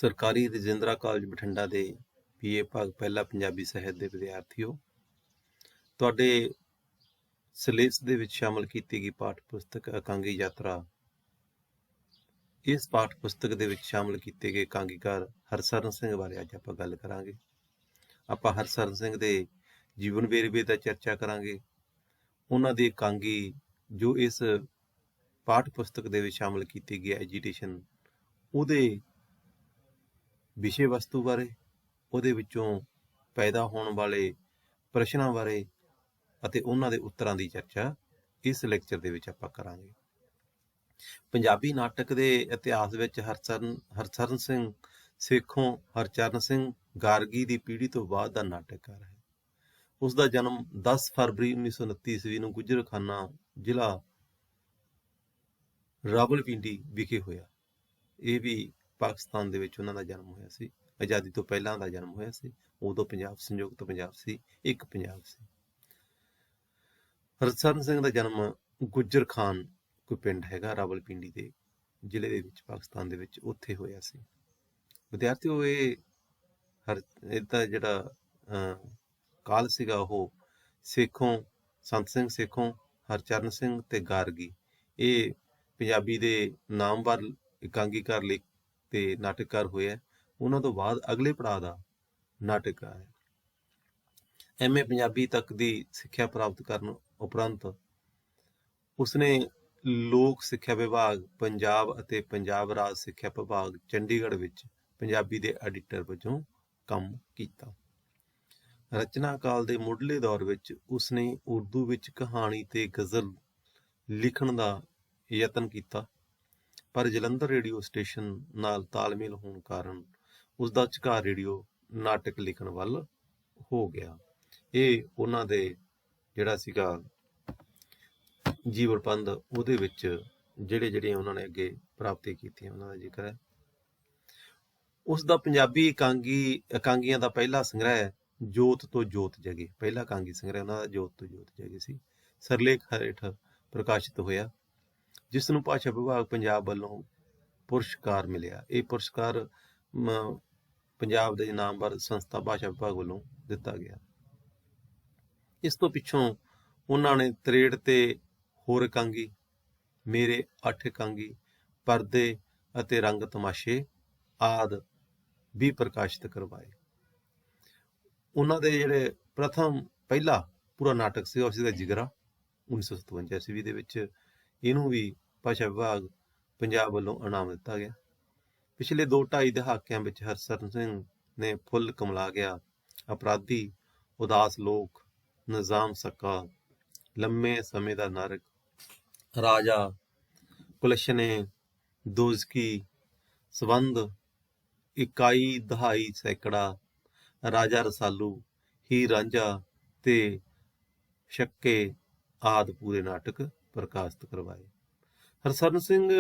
ਸਰਕਾਰੀ ਰਜਿੰਦਰਾ ਕਾਲਜ ਬਠਿੰਡਾ ਦੇ BA ਭਾਗ ਪਹਿਲਾ ਪੰਜਾਬੀ ਸਾਹਿਤ ਦੇ ਵਿਦਿਆਰਥੀਓ, ਤੁਹਾਡੇ ਸਿਲੇਬਸ ਦੇ ਵਿੱਚ ਸ਼ਾਮਲ ਕੀਤੀ ਗਈ ਪਾਠ ਪੁਸਤਕ ਇਕਾਂਗੀ ਯਾਤਰਾ। ਇਸ ਪਾਠ ਪੁਸਤਕ ਦੇ ਵਿੱਚ ਸ਼ਾਮਲ ਕੀਤੇ ਗਏ ਇਕਾਂਗੀਕਾਰ ਹਰਸ਼ਰਨ ਸਿੰਘ ਬਾਰੇ ਅੱਜ ਆਪਾਂ ਗੱਲ ਕਰਾਂਗੇ। ਆਪਾਂ ਹਰਸ਼ਰਨ ਸਿੰਘ ਦੇ ਜੀਵਨ ਵੇਰਵੇ ਦਾ ਚਰਚਾ ਕਰਾਂਗੇ। ਉਹਨਾਂ ਦੀ ਇਕਾਂਗੀ ਜੋ ਇਸ ਪਾਠ ਪੁਸਤਕ ਦੇ ਵਿੱਚ ਸ਼ਾਮਲ ਕੀਤੀ ਗਈ ਐਜੀਟੇਸ਼ਨ, ਉਹਦੇ ਵਿਸ਼ੇ ਵਸਤੂ ਬਾਰੇ, ਉਹਦੇ ਵਿੱਚੋਂ ਪੈਦਾ ਹੋਣ ਵਾਲੇ ਪ੍ਰਸ਼ਨਾਂ ਬਾਰੇ ਅਤੇ ਉਹਨਾਂ ਦੇ ਉੱਤਰਾਂ ਦੀ ਚਰਚਾ ਇਸ ਲੈਕਚਰ ਦੇ ਵਿੱਚ ਆਪਾਂ ਕਰਾਂਗੇ। ਪੰਜਾਬੀ ਨਾਟਕ ਦੇ ਇਤਿਹਾਸ ਵਿੱਚ ਹਰਸ਼ਰਨ ਸਿੰਘ ਸੇਖੋਂ ਹਰਚਰਨ ਸਿੰਘ ਗਾਰਗੀ ਦੀ ਪੀੜ੍ਹੀ ਤੋਂ ਬਾਅਦ ਦਾ ਨਾਟਕਕਾਰ ਹੈ। ਉਸ ਦਾ ਜਨਮ 10 ਫਰਵਰੀ 1929 ਈਸਵੀ ਨੂੰ ਗੁਜਰਖਾਨਾ ਜ਼ਿਲ੍ਹਾ ਰਾਵਲਪਿੰਡੀ ਵਿਖੇ ਹੋਇਆ। ਇਹ ਵੀ ਪਾਕਿਸਤਾਨ ਦੇ ਵਿੱਚ ਉਹਨਾਂ ਦਾ ਜਨਮ ਹੋਇਆ ਸੀ। ਆਜ਼ਾਦੀ ਤੋਂ ਪਹਿਲਾਂ ਦਾ ਜਨਮ ਹੋਇਆ ਸੀ। ਉਦੋਂ ਪੰਜਾਬ ਸੰਯੁਕਤ ਪੰਜਾਬ ਸੀ, ਇੱਕ ਪੰਜਾਬ ਸੀ। ਹਰਸ਼ਰਨ ਸਿੰਘ ਦਾ ਜਨਮ ਗੁੱਜਰ ਖਾਨ ਕੋਈ ਪਿੰਡ ਹੈਗਾ ਰਾਵਲਪਿੰਡੀ ਦੇ ਜ਼ਿਲ੍ਹੇ ਦੇ ਵਿੱਚ, ਪਾਕਿਸਤਾਨ ਦੇ ਵਿੱਚ, ਉੱਥੇ ਹੋਇਆ ਸੀ। ਵਿਦਿਆਰਥੀਓ, ਇਹਦਾ ਜਿਹੜਾ ਕਾਲ ਸੀਗਾ ਉਹ ਸੇਖੋਂ, ਸੰਤ ਸਿੰਘ ਸੇਖੋਂ, ਹਰਚਰਨ ਸਿੰਘ ਤੇ ਗਾਰਗੀ, ਇਹ ਪੰਜਾਬੀ ਦੇ ਨਾਮਵਰ ਇਕਾਂਗੀਕਾਰ ਲੇਖਕ ਤੇ ਨਾਟਕਕਾਰ ਹੋਇਆ। ਉਹਨਾਂ ਤੋਂ ਬਾਅਦ ਅਗਲੇ ਪੜਾਅ ਦਾ ਨਾਟਕਕਾਰ ਹੈ। MA ਪੰਜਾਬੀ ਤੱਕ ਦੀ ਸਿੱਖਿਆ ਪ੍ਰਾਪਤ ਕਰਨ ਉਪਰੰਤ ਉਸਨੇ ਲੋਕ ਸਿੱਖਿਆ ਵਿਭਾਗ ਪੰਜਾਬ ਅਤੇ ਪੰਜਾਬ ਰਾਜ ਸਿੱਖਿਆ ਵਿਭਾਗ ਚੰਡੀਗੜ੍ਹ ਵਿੱਚ ਪੰਜਾਬੀ ਦੇ ਐਡੀਟਰ ਵਜੋਂ ਕੰਮ ਕੀਤਾ। ਰਚਨਾ ਕਾਲ ਦੇ ਮੁੱਢਲੇ ਦੌਰ ਵਿੱਚ ਉਸਨੇ ਉਰਦੂ ਵਿੱਚ ਕਹਾਣੀ ਤੇ ਗਜ਼ਲ ਲਿਖਣ ਦਾ ਯਤਨ ਕੀਤਾ, ਪਰ ਜਲੰਧਰ ਰੇਡੀਓ ਸਟੇਸ਼ਨ ਨਾਲ ਤਾਲਮੇਲ ਹੋਣ ਕਾਰਨ ਉਸਦਾ ਝੁਕਾਅ ਰੇਡੀਓ ਨਾਟਕ ਲਿਖਣ ਵੱਲ ਹੋ ਗਿਆ। ਇਹ ਉਹਨਾਂ ਦੇ ਜਿਹੜਾ ਸੀਗਾ ਜੀਵਨ ਪੰਧ, ਉਹਦੇ ਵਿੱਚ ਜਿਹੜੇ ਉਹਨਾਂ ਨੇ ਅੱਗੇ ਪ੍ਰਾਪਤੀ ਕੀਤੀਆਂ ਉਹਨਾਂ ਦਾ ਜ਼ਿਕਰ ਹੈ। ਉਸ ਦਾ ਪੰਜਾਬੀ ਇਕਾਂਗੀਆਂ ਦਾ ਪਹਿਲਾ ਸੰਗ੍ਰਹਿ ਜੋਤ ਤੋਂ ਜੋਤ ਜਗੇ, ਪਹਿਲਾ ਇਕਾਂਗੀ ਸੰਗ੍ਰਹਿ ਉਹਨਾਂ ਦਾ ਜੋਤ ਤੋਂ ਜੋਤ ਜਗੇ ਸੀ, ਸਿਰਲੇਖ ਹੇਠ ਪ੍ਰਕਾਸ਼ਿਤ ਹੋਇਆ, ਜਿਸ ਨੂੰ ਭਾਸ਼ਾ ਵਿਭਾਗ ਪੰਜਾਬ ਵੱਲੋਂ ਪੁਰਸਕਾਰ ਮਿਲਿਆ। ਇਹ ਪੁਰਸਕਾਰ ਪੰਜਾਬ ਦੇ ਨਾਮਵਰ ਸੰਸਥਾ ਭਾਸ਼ਾ ਵਿਭਾਗ ਵੱਲੋਂ ਦਿੱਤਾ ਗਿਆ। ਇਸ ਤੋਂ ਪਿੱਛੋਂ ਉਹਨਾਂ ਨੇ ਤਰੇੜ ਤੇ ਹੋਰ ਇਕਾਂਗੀ, ਮੇਰੇ 8 ਇਕਾਂਗੀ, ਪਰਦੇ ਅਤੇ ਰੰਗ ਤਮਾਸ਼ੇ ਆਦਿ ਵੀ ਪ੍ਰਕਾਸ਼ਿਤ ਕਰਵਾਏ। ਉਹਨਾਂ ਦੇ ਜਿਹੜੇ ਪਹਿਲਾ ਪੂਰਾ ਨਾਟਕ ਸੀ ਉਸ ਦਾ ਜਿਗਰਾ 1957 ਈਸਵੀ ਦੇ ਵਿੱਚ, ਇਹਨੂੰ ਵੀ ਭਾਸ਼ਾ ਵਿਭਾਗ ਪੰਜਾਬ ਵੱਲੋਂ ਇਨਾਮ ਦਿੱਤਾ ਗਿਆ। ਪਿਛਲੇ 2-2.5 ਦਹਾਕਿਆਂ ਵਿੱਚ ਹਰਸ਼ਰਨ ਸਿੰਘ ਨੇ ਫੁੱਲ ਕਮਲਾ ਗਿਆ, ਅਪਰਾਧੀ, ਉਦਾਸ ਲੋਕ, ਨਿਜ਼ਾਮ ਸਕਾ, ਲੰਮੇ ਸਮੇਂ ਦਾ ਨਰਕ, ਰਾਜਾ, ਕੁਲਸ਼ਨੇ, ਦੋਜ਼ਕੀ, ਸਬੰਧ, ਇਕਾਈ ਦਹਾਈ ਸੈਕੜਾ, ਰਾਜਾ ਰਸਾਲੂ, ਹੀਰ ਰਾਂਝਾ ਤੇ ਸ਼ੱਕੇ ਆਦਿ ਪੂਰੇ ਨਾਟਕ ਪ੍ਰਕਾਸ਼ਿਤ ਕਰਵਾਏ। ਹਰਸ਼ਰਨ ਸਿੰਘ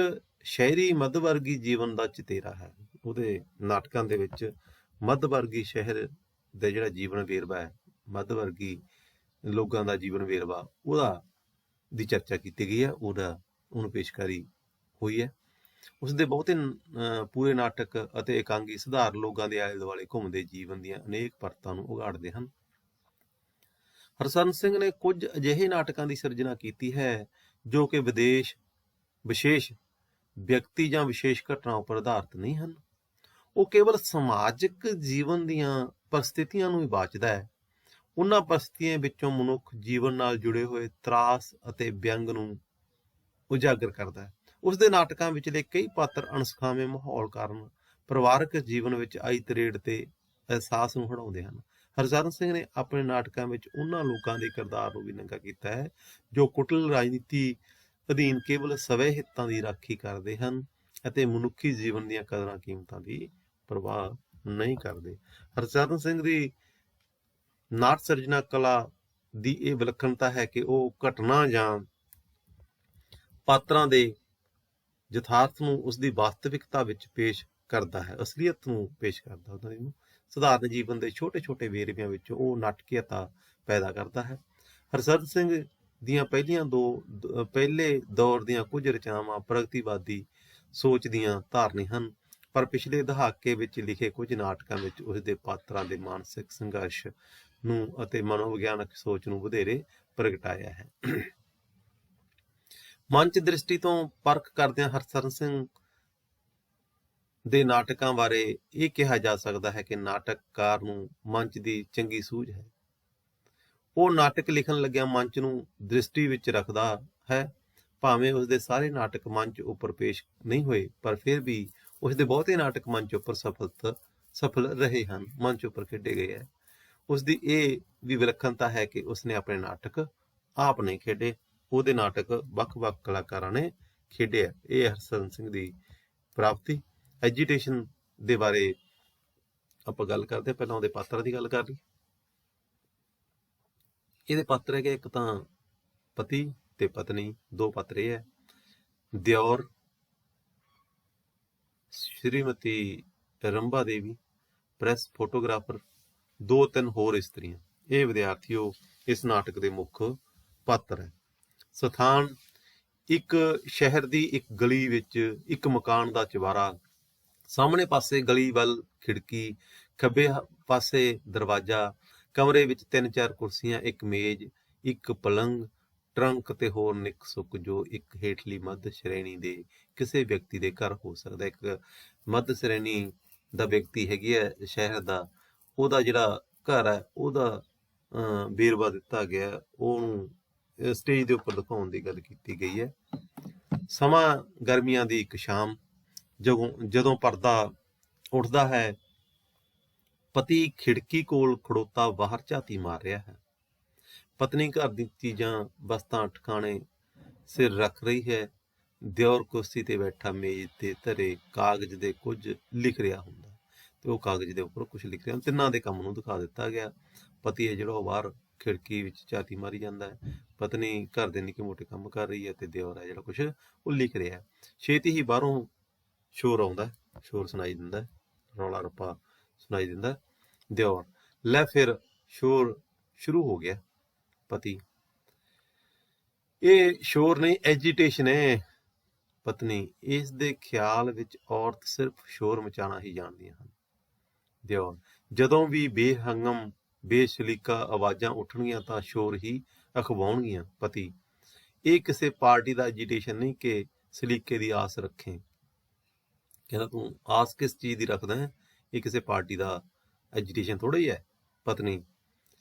ਸ਼ਹਿਰੀ ਮੱਧਵਰਗੀ ਜੀਵਨ ਦਾ ਚਿਤੇਰਾ ਹੈ। ਉਹਦੇ ਨਾਟਕਾਂ ਦੇ ਵਿੱਚ ਮੱਧਵਰਗੀ ਸ਼ਹਿਰ ਦਾ ਜਿਹੜਾ ਜੀਵਨ ਵੇਰਵਾ ਹੈ, ਮੱਧਵਰਗੀ ਲੋਕਾਂ ਦਾ ਜੀਵਨ ਵੇਰਵਾ, ਉਹਦਾ ਦੀ ਚਰਚਾ ਕੀਤੀ ਗਈ ਹੈ, ਉਹਨੂੰ ਪੇਸ਼ਕਾਰੀ ਹੋਈ ਹੈ। ਉਸਦੇ ਬਹੁਤੇ ਪੂਰੇ ਨਾਟਕ ਅਤੇ ਇਕਾਂਗੀ ਸਧਾਰਨ ਲੋਕਾਂ ਦੇ ਆਲੇ ਦੁਆਲੇ ਘੁੰਮਦੇ ਜੀਵਨ ਦੀਆਂ ਅਨੇਕ ਪਰਤਾਂ ਨੂੰ ਉਘਾੜਦੇ ਹਨ। ਹਰਸ਼ਰਨ ਸਿੰਘ ਨੇ ਕੁਝ ਅਜਿਹੇ ਨਾਟਕਾਂ ਦੀ ਸਿਰਜਣਾ ਕੀਤੀ ਹੈ ਜੋ ਕਿ ਵਿਸ਼ੇਸ਼ ਵਿਅਕਤੀ ਜਾਂ ਵਿਸ਼ੇਸ਼ ਘਟਨਾ ਉੱਪਰ ਆਧਾਰਿਤ ਨਹੀਂ ਹਨ। ਉਹ ਕੇਵਲ ਸਮਾਜਿਕ ਜੀਵਨ ਦੀਆਂ ਪਰਿਸਥਿਤੀਆਂ ਨੂੰ ਹੀ ਵਾਚਦਾ ਹੈ। ਉਹਨਾਂ ਪਰਿਸਥਿਤੀਆਂ ਵਿੱਚੋਂ ਮਨੁੱਖ ਜੀਵਨ ਨਾਲ ਜੁੜੇ ਹੋਏ ਤਰਾਸ ਅਤੇ ਵਿਅੰਗ ਨੂੰ ਉਜਾਗਰ ਕਰਦਾ ਹੈ। ਉਸਦੇ ਨਾਟਕਾਂ ਵਿਚਲੇ ਕਈ ਪਾਤਰ ਅਣਸੁਖਾਵੇਂ ਮਾਹੌਲ ਕਾਰਨ ਪਰਿਵਾਰਕ ਜੀਵਨ ਵਿੱਚ ਆਈ ਤਰੇੜ ਤੇ ਅਹਿਸਾਸ ਨੂੰ ਹੰਢਾਉਂਦੇ ਹਨ। ਹਰਸ਼ਰਨ ਸਿੰਘ ਨੇ ਆਪਣੇ ਨਾਟਕਾਂ ਵਿੱਚ ਉਹਨਾਂ ਲੋਕਾਂ ਦੇ ਕਿਰਦਾਰ ਨੂੰ ਵੀ ਨੰਗਾ ਕੀਤਾ ਹੈ ਜੋ ਕੁਟਲ ਰਾਜਨੀਤੀ ਅਧੀਨ ਕੇਵਲ ਸਵੈ ਹਿੱਤਾਂ ਦੀ ਰਾਖੀ ਕਰਦੇ ਹਨ ਅਤੇ ਮਨੁੱਖੀ ਜੀਵਨ ਦੀਆਂ ਕਦਰਾਂ ਕੀਮਤਾਂ ਦੀ ਪਰਵਾਹ ਨਹੀਂ ਕਰਦੇ। ਹਰਸ਼ਰਨ ਸਿੰਘ ਦੀ ਨਾਟ ਸਿਰਜਣਾ ਕਲਾ ਦੀ ਇਹ ਵਿਲੱਖਣਤਾ ਹੈ ਕਿ ਉਹ ਘਟਨਾ ਜਾਂ ਪਾਤਰਾਂ ਦੇ ਯਥਾਰਥ ਨੂੰ ਉਸਦੀ ਵਾਸਤਵਿਕਤਾ ਵਿੱਚ ਪੇਸ਼ ਕਰਦਾ ਹੈ, ਅਸਲੀਅਤ ਨੂੰ ਪੇਸ਼ ਕਰਦਾ। ਉਹਨਾਂ ਨੂੰ ਸਧਾਰਨ ਜੀਵਨ ਦੇ ਛੋਟੇ ਵੇਰਵਿਆਂ ਵਿੱਚ ਉਹ ਨਾਟਕੀਅਤਾ ਪੈਦਾ ਕਰਦਾ ਹੈ। ਹਰਸ਼ਰਨ ਸਿੰਘ ਦੀਆਂ ਪਹਿਲੇ ਦੌਰ ਦੀਆਂ ਕੁਝ ਰਚਨਾਵਾਂ ਪ੍ਰਗਤੀਵਾਦੀ ਸੋਚ ਦੀਆਂ ਧਾਰਨੀ ਹਨ। ਪਰ ਪਿਛਲੇ ਦਹਾਕੇ ਵਿੱਚ ਲਿਖੇ ਕੁਝ ਨਾਟਕਾਂ ਵਿੱਚ ਉਸਦੇ ਪਾਤਰਾਂ ਦੇ ਮਾਨਸਿਕ ਸੰਘਰਸ਼ ਨੂੰ ਅਤੇ ਮਨੋਵਿਗਿਆਨਕ ਸੋਚ ਨੂੰ ਵਧੇਰੇ ਪ੍ਰਗਟਾਇਆ ਹੈ। ਮੰਚ ਦ੍ਰਿਸ਼ਟੀ ਤੋਂ ਪਰਖ ਕਰਦਿਆਂ ਹਰਚਰਨ ਸਿੰਘ ਦੇ ਨਾਟਕਾਂ ਬਾਰੇ ਇਹ ਕਿਹਾ ਜਾ ਸਕਦਾ ਹੈ ਕਿ ਨਾਟਕਕਾਰ ਨੂੰ ਮੰਚ ਦੀ ਚੰਗੀ ਸੂਝ ਹੈ। ਉਹ ਨਾਟਕ ਲਿਖਣ ਲੱਗਿਆਂ ਮੰਚ ਨੂੰ ਦ੍ਰਿਸ਼ਟੀ ਵਿੱਚ ਰੱਖਦਾ ਹੈ। ਭਾਵੇਂ ਉਸਦੇ ਸਾਰੇ ਨਾਟਕ ਮੰਚ ਉੱਪਰ ਪੇਸ਼ ਨਹੀਂ ਹੋਏ, ਪਰ ਫਿਰ ਵੀ ਉਸਦੇ ਬਹੁਤੇ ਨਾਟਕ ਮੰਚ ਉੱਪਰ ਸਫਲ ਰਹੇ ਹਨ, ਮੰਚ ਉੱਪਰ ਖੇਡੇ ਗਏ ਹੈ। ਉਸਦੀ ਇਹ ਵੀ ਵਿਲੱਖਣਤਾ ਹੈ ਕਿ ਉਸਨੇ ਆਪਣੇ ਨਾਟਕ ਆਪ ਨਹੀਂ ਖੇਡੇ, ਉਹਦੇ ਨਾਟਕ ਵੱਖ-ਵੱਖ ਕਲਾਕਾਰਾਂ ਨੇ ਖੇਡੇ ਹੈ। ਇਹ ਹਰਚਰਨ ਸਿੰਘ ਦੀ ਪ੍ਰਾਪਤੀ। ਐਜੀਟੇਸ਼ਨ ਦੇ ਬਾਰੇ ਆਪਾਂ ਗੱਲ ਕਰਦੇ, ਪਹਿਲਾਂ ਉਹਦੇ ਪਾਤਰਾਂ ਦੀ ਗੱਲ ਕਰ ਲਈ। ਇਹਦੇ ਪਾਤਰ ਹੈਗੇ ਇੱਕ ਤਾਂ ਪਤੀ ਤੇ ਪਤਨੀ, ਦੋ ਪਾਤਰ ਇਹ ਹੈ। ਦਿਓਰ ਸ਼੍ਰੀਮਤੀ ਰੰਭਾ ਦੇਵੀ, ਪ੍ਰੈਸ ਫੋਟੋਗ੍ਰਾਫਰ, 2-3 ਹੋਰ ਇਸਤਰੀਆਂ। ਇਹ ਵਿਦਿਆਰਥੀਓ ਇਸ ਨਾਟਕ ਦੇ ਮੁੱਖ ਪਾਤਰ ਹੈ। ਸਥਾਨ ਇੱਕ ਸ਼ਹਿਰ ਦੀ ਇੱਕ ਗਲੀ ਵਿੱਚ ਇੱਕ ਮਕਾਨ ਦਾ ਚੁਬਾਰਾ, ਸਾਹਮਣੇ ਪਾਸੇ ਗਲੀ ਵੱਲ ਖਿੜਕੀ, ਖੱਬੇ ਪਾਸੇ ਦਰਵਾਜ਼ਾ, ਕਮਰੇ ਵਿੱਚ 3-4 ਕੁਰਸੀਆਂ, ਇੱਕ ਮੇਜ਼, ਇੱਕ ਪਲੰਗ, ਟਰੰਕ ਤੇ ਹੋਰ ਨਿੱਕ ਸੁੱਕ ਜੋ ਇੱਕ ਹੇਠਲੀ ਮੱਧ ਸ਼੍ਰੇਣੀ ਦੇ ਕਿਸੇ ਵਿਅਕਤੀ ਦੇ ਘਰ ਹੋ ਸਕਦਾ। ਇੱਕ ਮੱਧ ਸ਼੍ਰੇਣੀ ਦਾ ਵਿਅਕਤੀ ਹੈਗੀ ਹੈ ਸ਼ਹਿਰ ਦਾ, ਉਹਦਾ ਜਿਹੜਾ ਘਰ ਹੈ ਉਹਦਾ ਵੇਰਵਾ ਦਿੱਤਾ ਗਿਆ, ਉਹਨੂੰ ਸਟੇਜ ਦੇ ਉੱਪਰ ਦਿਖਾਉਣ ਦੀ ਗੱਲ ਕੀਤੀ ਗਈ ਹੈ। ਸਮਾਂ ਗਰਮੀਆਂ ਦੀ ਇੱਕ ਸ਼ਾਮ, ਜਦੋਂ ਪਰਦਾ ਉੱਠਦਾ ਹੈ, ਪਤੀ ਖਿੜਕੀ ਕੋਲ ਖੜੋਤਾ ਬਾਹਰ ਝਾਤੀ ਮਾਰ ਰਿਹਾ ਹੈ। ਪਤਨੀ ਘਰ ਦੀ ਚੀਜ਼ਾਂ ਵਸਤਾਂ ਠਿਕਾਣੇ ਸਿਰ ਰੱਖ ਰਹੀ ਹੈ। ਦਿਓਰ ਕੁਰਸੀ ਤੇ ਬੈਠਾ ਮੇਜ਼ ਤੇ ਧਰੇ ਕਾਗਜ਼ ਦੇ ਕੁਝ ਲਿਖ ਰਿਹਾ ਹੁੰਦਾ, ਤੇ ਉਹ ਕਾਗਜ਼ ਦੇ ਉੱਪਰ ਕੁਝ ਲਿਖ ਰਿਹਾ। ਤਿੰਨਾਂ ਦੇ ਕੰਮ ਨੂੰ ਦਿਖਾ ਦਿੱਤਾ ਗਿਆ। ਪਤੀ ਹੈ ਜਿਹੜਾ ਉਹ ਬਾਹਰ ਖਿੜਕੀ ਵਿੱਚ ਝਾਤੀ ਮਾਰੀ ਜਾਂਦਾ ਹੈ, ਪਤਨੀ ਘਰ ਦੇ ਨਿੱਕੇ ਮੋਟੇ ਕੰਮ ਕਰ ਰਹੀ ਹੈ, ਤੇ ਦਿਓਰ ਹੈ ਜਿਹੜਾ ਕੁਝ ਉਹ ਲਿਖ ਰਿਹਾ ਹੈ। ਛੇਤੀ ਹੀ ਬਾਹਰੋਂ ਸ਼ੋਰ ਆਉਂਦਾ, ਸ਼ੋਰ ਸੁਣਾਈ ਦਿੰਦਾ, ਰੌਲਾ ਰੱਪਾ ਸੁਣਾਈ ਦਿੰਦਾ। ਦਿਓਰ, ਲੈ ਫਿਰ ਸ਼ੋਰ ਸ਼ੁਰੂ ਹੋ ਗਿਆ। ਪਤੀ, ਇਹ ਸ਼ੋਰ ਨਹੀਂ, ਐਜੀਟੇਸ਼ਨ ਹੈ। ਪਤਨੀ, ਇਸ ਦੇ ਖਿਆਲ ਵਿੱਚ ਔਰਤ ਸਿਰਫ ਸ਼ੋਰ ਮਚਾਉਣਾ ਹੀ ਜਾਣਦੀਆਂ ਹਨ। ਦਿਓਰ, ਜਦੋਂ ਵੀ ਬੇਹੰਗਮ ਬੇਸ਼ਲੀਕਾ ਆਵਾਜ਼ਾਂ ਉੱਠਣਗੀਆਂ ਤਾਂ ਸ਼ੋਰ ਹੀ ਅਖਵਾਉਣਗੀਆਂ। ਪਤੀ, ਇਹ ਕਿਸੇ ਪਾਰਟੀ ਦਾ ਐਜੀਟੇਸ਼ਨ ਨਹੀਂ ਕਿ ਸਲੀਕੇ ਦੀ ਆਸ ਰੱਖੇ। ਕਹਿੰਦਾ, ਤੂੰ ਆਸ ਕਿਸ ਚੀਜ਼ ਦੀ ਰੱਖਦਾ ਹੈ? ਇਹ ਕਿਸੇ ਪਾਰਟੀ ਦਾ ਐਜੀਟੇਸ਼ਨ ਥੋੜਾ ਹੀ ਹੈ। ਪਤਨੀ,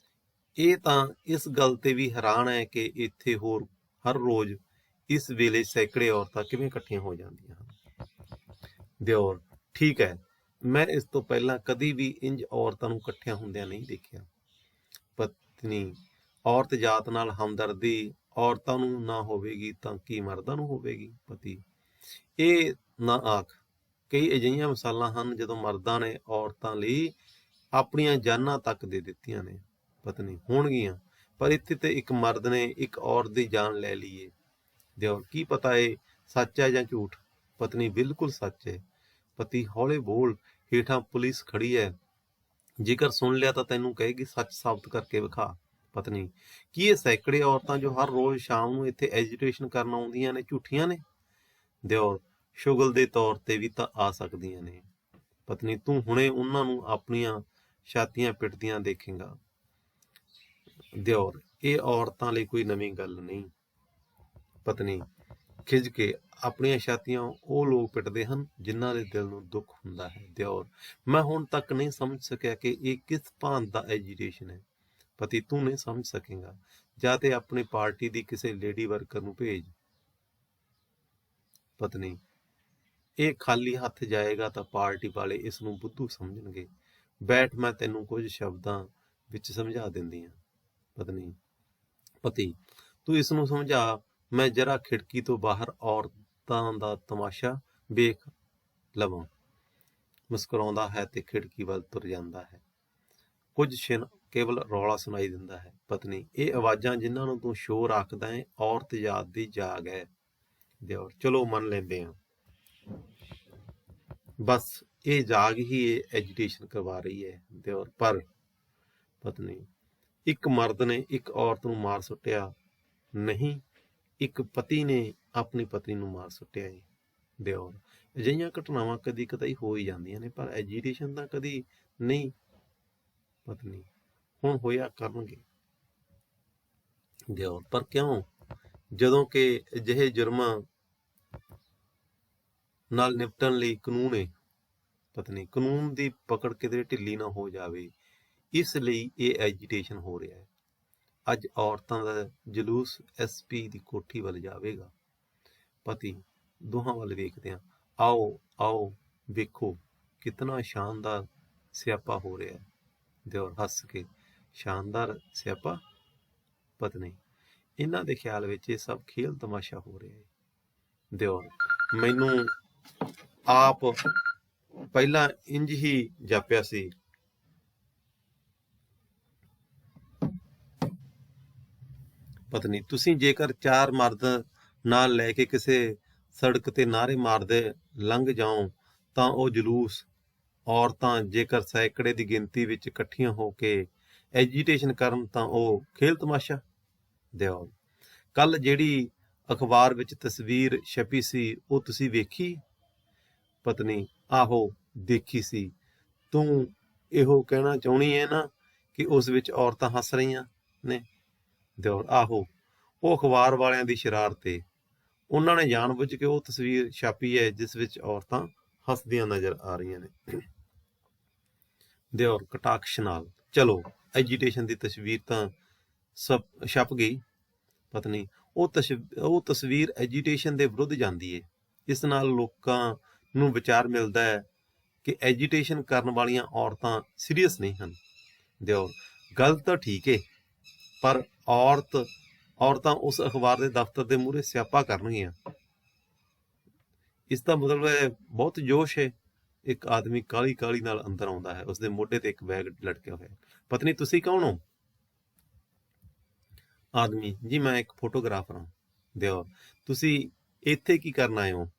ਇਹ ਤਾਂ ਇਸ ਗੱਲ ਤੇ ਵੀ ਹੈਰਾਨ ਹੈ ਕਿ ਇੱਥੇ ਹਰ ਰੋਜ਼ ਇਸ ਵੇਲੇ ਸੈਂਕੜੇ ਔਰਤਾਂ ਕਿਵੇਂ ਇਕੱਠੀਆਂ ਹੋ ਜਾਂਦੀਆਂ ਹਨ। ਦਿਓਰ, ਠੀਕ ਹੈ, ਮੈਂ ਇਸ ਤੋਂ ਪਹਿਲਾਂ ਕਦੀ ਵੀ ਇੰਜ ਔਰਤਾਂ ਨੂੰ ਇਕੱਠਿਆਂ ਹੁੰਦਿਆਂ ਨਹੀਂ ਦੇਖਿਆ। ਪਤਨੀ, ਔਰਤ ਜਾਤ ਨਾਲ ਹਮਦਰਦੀ ਔਰਤਾਂ ਨੂੰ ਨਾ ਹੋਵੇਗੀ ਤਾਂ ਕੀ ਮਰਦਾਂ ਨੂੰ ਹੋਵੇਗੀ? ਪਤੀ, ਇਹ ਨਾ ਆਖ, ਕਈ ਅਜਿਹੀਆਂ ਮਿਸਾਲਾਂ ਹਨ ਜਦੋਂ ਮਰਦਾਂ ਨੇ ਔਰਤਾਂ ਲਈ ਆਪਣੀਆਂ ਜਾਨਾਂ ਤੱਕ ਦੇ ਦਿੱਤੀਆਂ ਨੇ। ਪਤਨੀ, ਹੋਣਗੀਆਂ, ਪਰ ਇੱਥੇ ਤੇ ਇੱਕ ਮਰਦ ਨੇ ਇੱਕ ਔਰਤ ਦੀ ਜਾਨ ਲੈ ਲਈ ਏ। ਦਿਓਰ, ਕੀ ਪਤਾ ਇਹ ਸੱਚ ਹੈ ਜਾਂ ਝੂਠ? ਪਤਨੀ, ਬਿਲਕੁਲ ਸੱਚ ਹੈ। ਪਤੀ, ਹੌਲੇ ਬੋਲ, ਹੇਠਾਂ ਪੁਲਿਸ ਖੜੀ ਹੈ, ਜੇਕਰ ਸੁਣ ਲਿਆ ਤਾਂ ਤੈਨੂੰ ਕਹੇਗੀ ਸੱਚ ਸਾਬਤ ਕਰਕੇ ਵਿਖਾ। ਪਤਨੀ, ਕੀ ਇਹ ਸੈਂਕੜੇ ਔਰਤਾਂ ਜੋ ਹਰ ਰੋਜ਼ ਸ਼ਾਮ ਨੂੰ ਇੱਥੇ ਐਜੀਟੇਸ਼ਨ ਕਰਨ ਆਉਂਦੀਆਂ ਨੇ ਝੂਠੀਆਂ ਨੇ? ਦਿਓਰ, ਸ਼ੁਗਲ ਦੇ ਤੌਰ ਤੇ ਵੀ ਤਾਂ ਆ ਸਕਦੀਆਂ ਨੇ। ਪਤਨੀ, ਤੂੰ ਹੁਣੇ ਉਹਨਾਂ ਨੂੰ ਆਪਣੀਆਂ ਛਾਤੀਆਂ ਪਿੱਟਦੀਆਂ ਦੇਖੇਂਗਾ। ਦਿਓਰ, ਇਹ ਔਰਤਾਂ ਲਈ ਕੋਈ ਨਵੀਂ ਗੱਲ ਨਹੀਂ। ਪਤਨੀ, ਖਿਝ ਕੇ, ਆਪਣੀਆਂ ਛਾਤੀਆਂ ਉਹ ਲੋਕ ਪਿੱਟਦੇ ਹਨ ਜਿਨ੍ਹਾਂ ਦੇ ਦਿਲ ਨੂੰ ਦੁੱਖ ਹੁੰਦਾ ਹੈ। ਦਿਓਰ, ਮੈਂ ਹੁਣ ਤੱਕ ਨਹੀਂ ਸਮਝ ਸਕਿਆ ਕਿ ਇਹ ਕਿਸ ਭਾਂਤ ਦਾ ਐਜੀਟੇਸ਼ਨ ਹੈ। ਪਤੀ, ਤੂੰ ਨਹੀਂ ਸਮਝ ਸਕੇਗਾ, ਜਾਂ ਤੇ ਆਪਣੀ ਪਾਰਟੀ ਦੀ ਕਿਸੇ ਲੇਡੀ ਵਰਕਰ ਨੂੰ ਭੇਜ। ਪਤਨੀ, ਇਹ ਖਾਲੀ ਹੱਥ ਜਾਏਗਾ ਤਾਂ ਪਾਰਟੀ ਵਾਲੇ ਇਸ ਨੂੰ ਬੁੱਧੂ ਸਮਝਣਗੇ। ਬੈਠ, ਮੈਂ ਤੈਨੂੰ ਕੁਝ ਸ਼ਬਦਾਂ ਵਿੱਚ ਸਮਝਾ ਦਿੰਦੀ ਹਾਂ। ਪਤੀ, ਤੂੰ ਇਸ ਨੂੰ ਸਮਝਾ, ਮੈਂ ਜਰਾ ਖਿੜਕੀ ਤੋਂ ਬਾਹਰ ਔਰਤਾਂ ਦਾ ਤਮਾਸ਼ਾ ਵੇਖ ਲਵਾਂ। ਮੁਸਕਰਾਉਂਦਾ ਹੈ ਤੇ ਖਿੜਕੀ ਵੱਲ ਤੁਰ ਜਾਂਦਾ ਹੈ। ਕੁਝ ਛਿਨ ਕੇਵਲ ਰੌਲਾ ਸੁਣਾਈ ਦਿੰਦਾ ਹੈ। ਪਤਨੀ, ਇਹ ਆਵਾਜ਼ਾਂ ਜਿਨ੍ਹਾਂ ਨੂੰ ਤੂੰ ਸ਼ੋਰ ਆਖਦਾ ਹੈ, ਔਰਤ ਜਾਤ ਦੀ ਜਾਗ ਹੈ। ਦਿਓਰ, ਚਲੋ ਮੰਨ ਲੈਂਦੇ ਹਾਂ, ਬਸ ਇਹ ਜਾਗ ਹੀ ਇਹ ਐਜੀਟੇਸ਼ਨ ਕਰਵਾ ਰਹੀ ਹੈ। ਦਿਓਰ, ਪਰ ਪਤਨੀ, ਇੱਕ ਮਰਦ ਨੇ ਇੱਕ ਔਰਤ ਨੂੰ ਮਾਰ ਸੁੱਟਿਆ ਨਹੀਂ, ਇੱਕ ਪਤੀ ਨੇ ਆਪਣੀ ਪਤਨੀ ਨੂੰ ਮਾਰ ਸੁੱਟਿਆ ਹੈ। ਦਿਓਰ, ਅਜਿਹੀਆਂ ਘਟਨਾਵਾਂ ਕਦੀ ਕਦਾਈ ਹੋ ਹੀ ਜਾਂਦੀਆਂ ਨੇ, ਪਰ ਐਜੀਟੇਸ਼ਨ ਤਾਂ ਕਦੀ ਨਹੀਂ। ਪਤਾ ਨਹੀਂ ਹੁਣ ਹੋਇਆ ਕਰਨਗੇ ਦਿਓਰ, ਪਰ ਕਿਉਂ? ਜਦੋਂ ਕਿ ਅਜਿਹੇ ਜੁਰਮਾਂ ਨਾਲ ਨਿਪਟਣ ਲਈ ਕਾਨੂੰਨ ਹੈ, ਪਤਾ ਨਹੀਂ ਕਾਨੂੰਨ ਦੀ ਪਕੜ ਕਿਤੇ ਢਿੱਲੀ ਨਾ ਹੋ ਜਾਵੇ, ਇਸ ਲਈ ਇਹ ਐਜੀਟੇਸ਼ਨ ਹੋ ਰਿਹਾ ਹੈ। ਅੱਜ ਔਰਤਾਂ ਦਾ ਜਲੂਸ SP ਦੀ ਕੋਠੀ ਵੱਲ ਜਾਵੇਗਾ। ਪਤੀ ਦੋਹਾਂ ਵੱਲ ਵੇਖਦੇ ਹਾਂ, ਆਓ ਆਓ ਵੇਖੋ ਕਿਤਨਾ ਸ਼ਾਨਦਾਰ ਸਿਆਪਾ ਹੋ ਰਿਹਾ ਹੈ। ਦਿਓਰ ਹੱਸ ਕੇ, ਸ਼ਾਨਦਾਰ ਸਿਆਪਾ? ਪਤਨੀ, ਇਹਨਾਂ ਦੇ ਖਿਆਲ ਵਿੱਚ ਇਹ ਸਭ ਖੇਲ ਤਮਾਸ਼ਾ ਹੋ ਰਿਹਾ ਹੈ। ਦਿਓਰ, ਮੈਨੂੰ ਆਪ ਪਹਿਲਾਂ ਇੰਜ ਹੀ ਜਾਪਿਆ ਸੀ। ਪਤਨੀ, ਤੁਸੀਂ ਜੇਕਰ 4 ਮਰਦ ਨਾਲ ਲੈ ਕੇ ਕਿਸੇ ਸੜਕ ਤੇ ਨਾਅਰੇ ਮਾਰਦੇ ਲੰਘ ਜਾਓ ਤਾਂ ਉਹ ਜਲੂਸ, ਔਰਤਾਂ ਜੇਕਰ ਸੈਂਕੜੇ ਦੀ ਗਿਣਤੀ ਵਿੱਚ ਇਕੱਠੀਆਂ ਹੋ ਕੇ ਐਜੀਟੇਸ਼ਨ ਕਰਨ ਤਾਂ ਉਹ ਖੇਲ ਤਮਾਸ਼ਾ? ਦਿਓਰ, ਕੱਲ ਜਿਹੜੀ ਅਖਬਾਰ ਵਿੱਚ ਤਸਵੀਰ ਛਪੀ ਸੀ ਉਹ ਤੁਸੀਂ ਵੇਖੀ? ਪਤਨੀ, ਆਹੋ ਦੇਖੀ ਸੀ। ਤੂੰ ਇਹੋ ਕਹਿਣਾ ਚਾਹੁੰਦੀ ਹੈ ਨਾ ਕਿ ਉਸ ਵਿੱਚ ਔਰਤਾਂ ਹੱਸ ਰਹੀਆਂ ਨੇ? ਦਿਓਰ, ਆਹੋ, ਉਹ ਅਖਬਾਰ ਵਾਲਿਆਂ ਦੀ ਸ਼ਰਾਰਤ ਏ। ਉਹਨਾਂ ਨੇ ਜਾਣਬੁੱਝ ਕੇ ਉਹ ਤਸਵੀਰ ਛਾਪੀ ਹੈ ਜਿਸ ਵਿੱਚ ਔਰਤਾਂ ਹੱਸਦੀਆਂ ਨਜ਼ਰ ਆ ਰਹੀਆਂ ਨੇ। ਦਿਓਰ ਕਟਾਕਸ਼ ਨਾਲ, ਚਲੋ ਐਜੀਟੇਸ਼ਨ ਦੀ ਤਸਵੀਰ ਤਾਂ ਸਭ ਛਪ ਗਈ। ਪਤਨੀ, ਉਹ ਤਸਵੀਰ ਐਜੀਟੇਸ਼ਨ ਦੇ ਵਿਰੁੱਧ ਜਾਂਦੀ ਹੈ। ਇਸ ਨਾਲ ਲੋਕਾਂ ਨੂੰ ਵਿਚਾਰ ਮਿਲਦਾ ਹੈ ਕਿ ਐਜੀਟੇਸ਼ਨ ਕਰਨ ਵਾਲੀਆਂ ਔਰਤਾਂ ਸੀਰੀਅਸ ਨਹੀਂ ਹਨ। ਦਿਓਰ, ਗੱਲ ਤਾਂ ਠੀਕ ਹੈ, ਪਰ ਔਰਤਾਂ ਉਸ ਅਖਬਾਰ ਦੇ ਦਫ਼ਤਰ ਦੇ ਮੂਹਰੇ ਸਿਆਪਾ ਕਰਨਗੀਆਂ। ਇਸ ਦਾ ਮਤਲਬ ਹੈ ਬਹੁਤ ਜੋਸ਼ ਹੈ। ਇੱਕ ਆਦਮੀ ਕਾਹਲੀ ਕਾਹਲੀ ਨਾਲ ਅੰਦਰ ਆਉਂਦਾ ਹੈ, ਉਸਦੇ ਮੋਢੇ ਤੇ ਇੱਕ ਬੈਗ ਲਟਕਿਆ ਹੋਇਆ। ਪਤਨੀ, ਤੁਸੀਂ ਕੌਣ ਹੋ? ਆਦਮੀ, ਜੀ ਮੈਂ ਇੱਕ ਫੋਟੋਗ੍ਰਾਫਰ ਹਾਂ। ਦਿਓਰ, ਤੁਸੀਂ ਇੱਥੇ ਕੀ ਕਰਨ ਆਏ ਹੋ?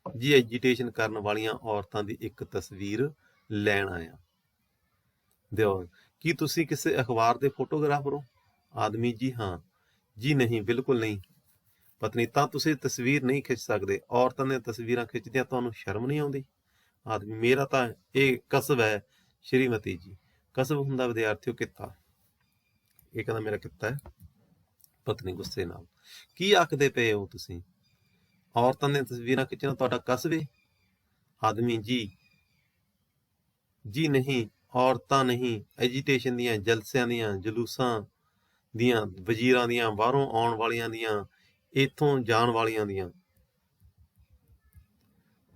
ਜੀ ਐਜੀਟੇਸ਼ਨ ਕਰਨ ਵਾਲੀਆਂ ਔਰਤਾਂ ਦੀ ਇੱਕ ਤਸਵੀਰ ਲੈਣ ਆਇਆ। ਦਿਓਰ, ਕੀ ਤੁਸੀਂ ਕਿਸੇ ਅਖਬਾਰ ਦੇ ਫੋਟੋਗ੍ਰਾਫਰ ਹੋ? ਆਦਮੀ, ਜੀ ਹਾਂ। ਜੀ ਨਹੀਂ, ਬਿਲਕੁਲ ਨਹੀਂ। ਪਤਨੀ, ਤਾਂ ਤੁਸੀਂ ਤਸਵੀਰ ਨਹੀਂ ਖਿੱਚ ਸਕਦੇ? ਔਰਤਾਂ ਦੀਆਂ ਤਸਵੀਰਾਂ ਖਿੱਚਦਿਆਂ ਤੁਹਾਨੂੰ ਸ਼ਰਮ ਨਹੀਂ ਆਉਂਦੀ? ਆਦਮੀ, ਮੇਰਾ ਤਾਂ ਇਹ ਕਸਬ ਹੈ ਸ਼੍ਰੀਮਤੀ ਜੀ। ਕਸਬ ਹੁੰਦਾ ਵਿਦਿਆਰਥੀਓ ਕਿੱਤਾ। ਇਹ ਕਹਿੰਦਾ ਮੇਰਾ ਕਿੱਤਾ ਹੈ। ਪਤਨੀ ਗੁੱਸੇ ਨਾਲ, ਕੀ ਆਖਦੇ ਪਏ ਹੋ ਤੁਸੀਂ? ਔਰਤਾਂ ਦੀਆਂ ਤਸਵੀਰਾਂ ਖਿੱਚਣਾ ਤੁਹਾਡਾ ਕਸਬ ਹੈ? ਆਦਮੀ, ਜੀ ਨਹੀਂ, ਔਰਤਾਂ ਨਹੀਂ, ਐਜੀਟੇਸ਼ਨ ਦੀਆਂ, ਜਲਸਿਆਂ ਦੀਆਂ, ਜਲੂਸਾਂ ਦੀਆਂ, ਵਜ਼ੀਰਾਂ ਦੀਆਂ, ਬਾਹਰੋਂ ਆਉਣ ਵਾਲੀਆਂ ਦੀਆਂ, ਇੱਥੋਂ ਜਾਣ ਵਾਲੀਆਂ ਦੀਆਂ।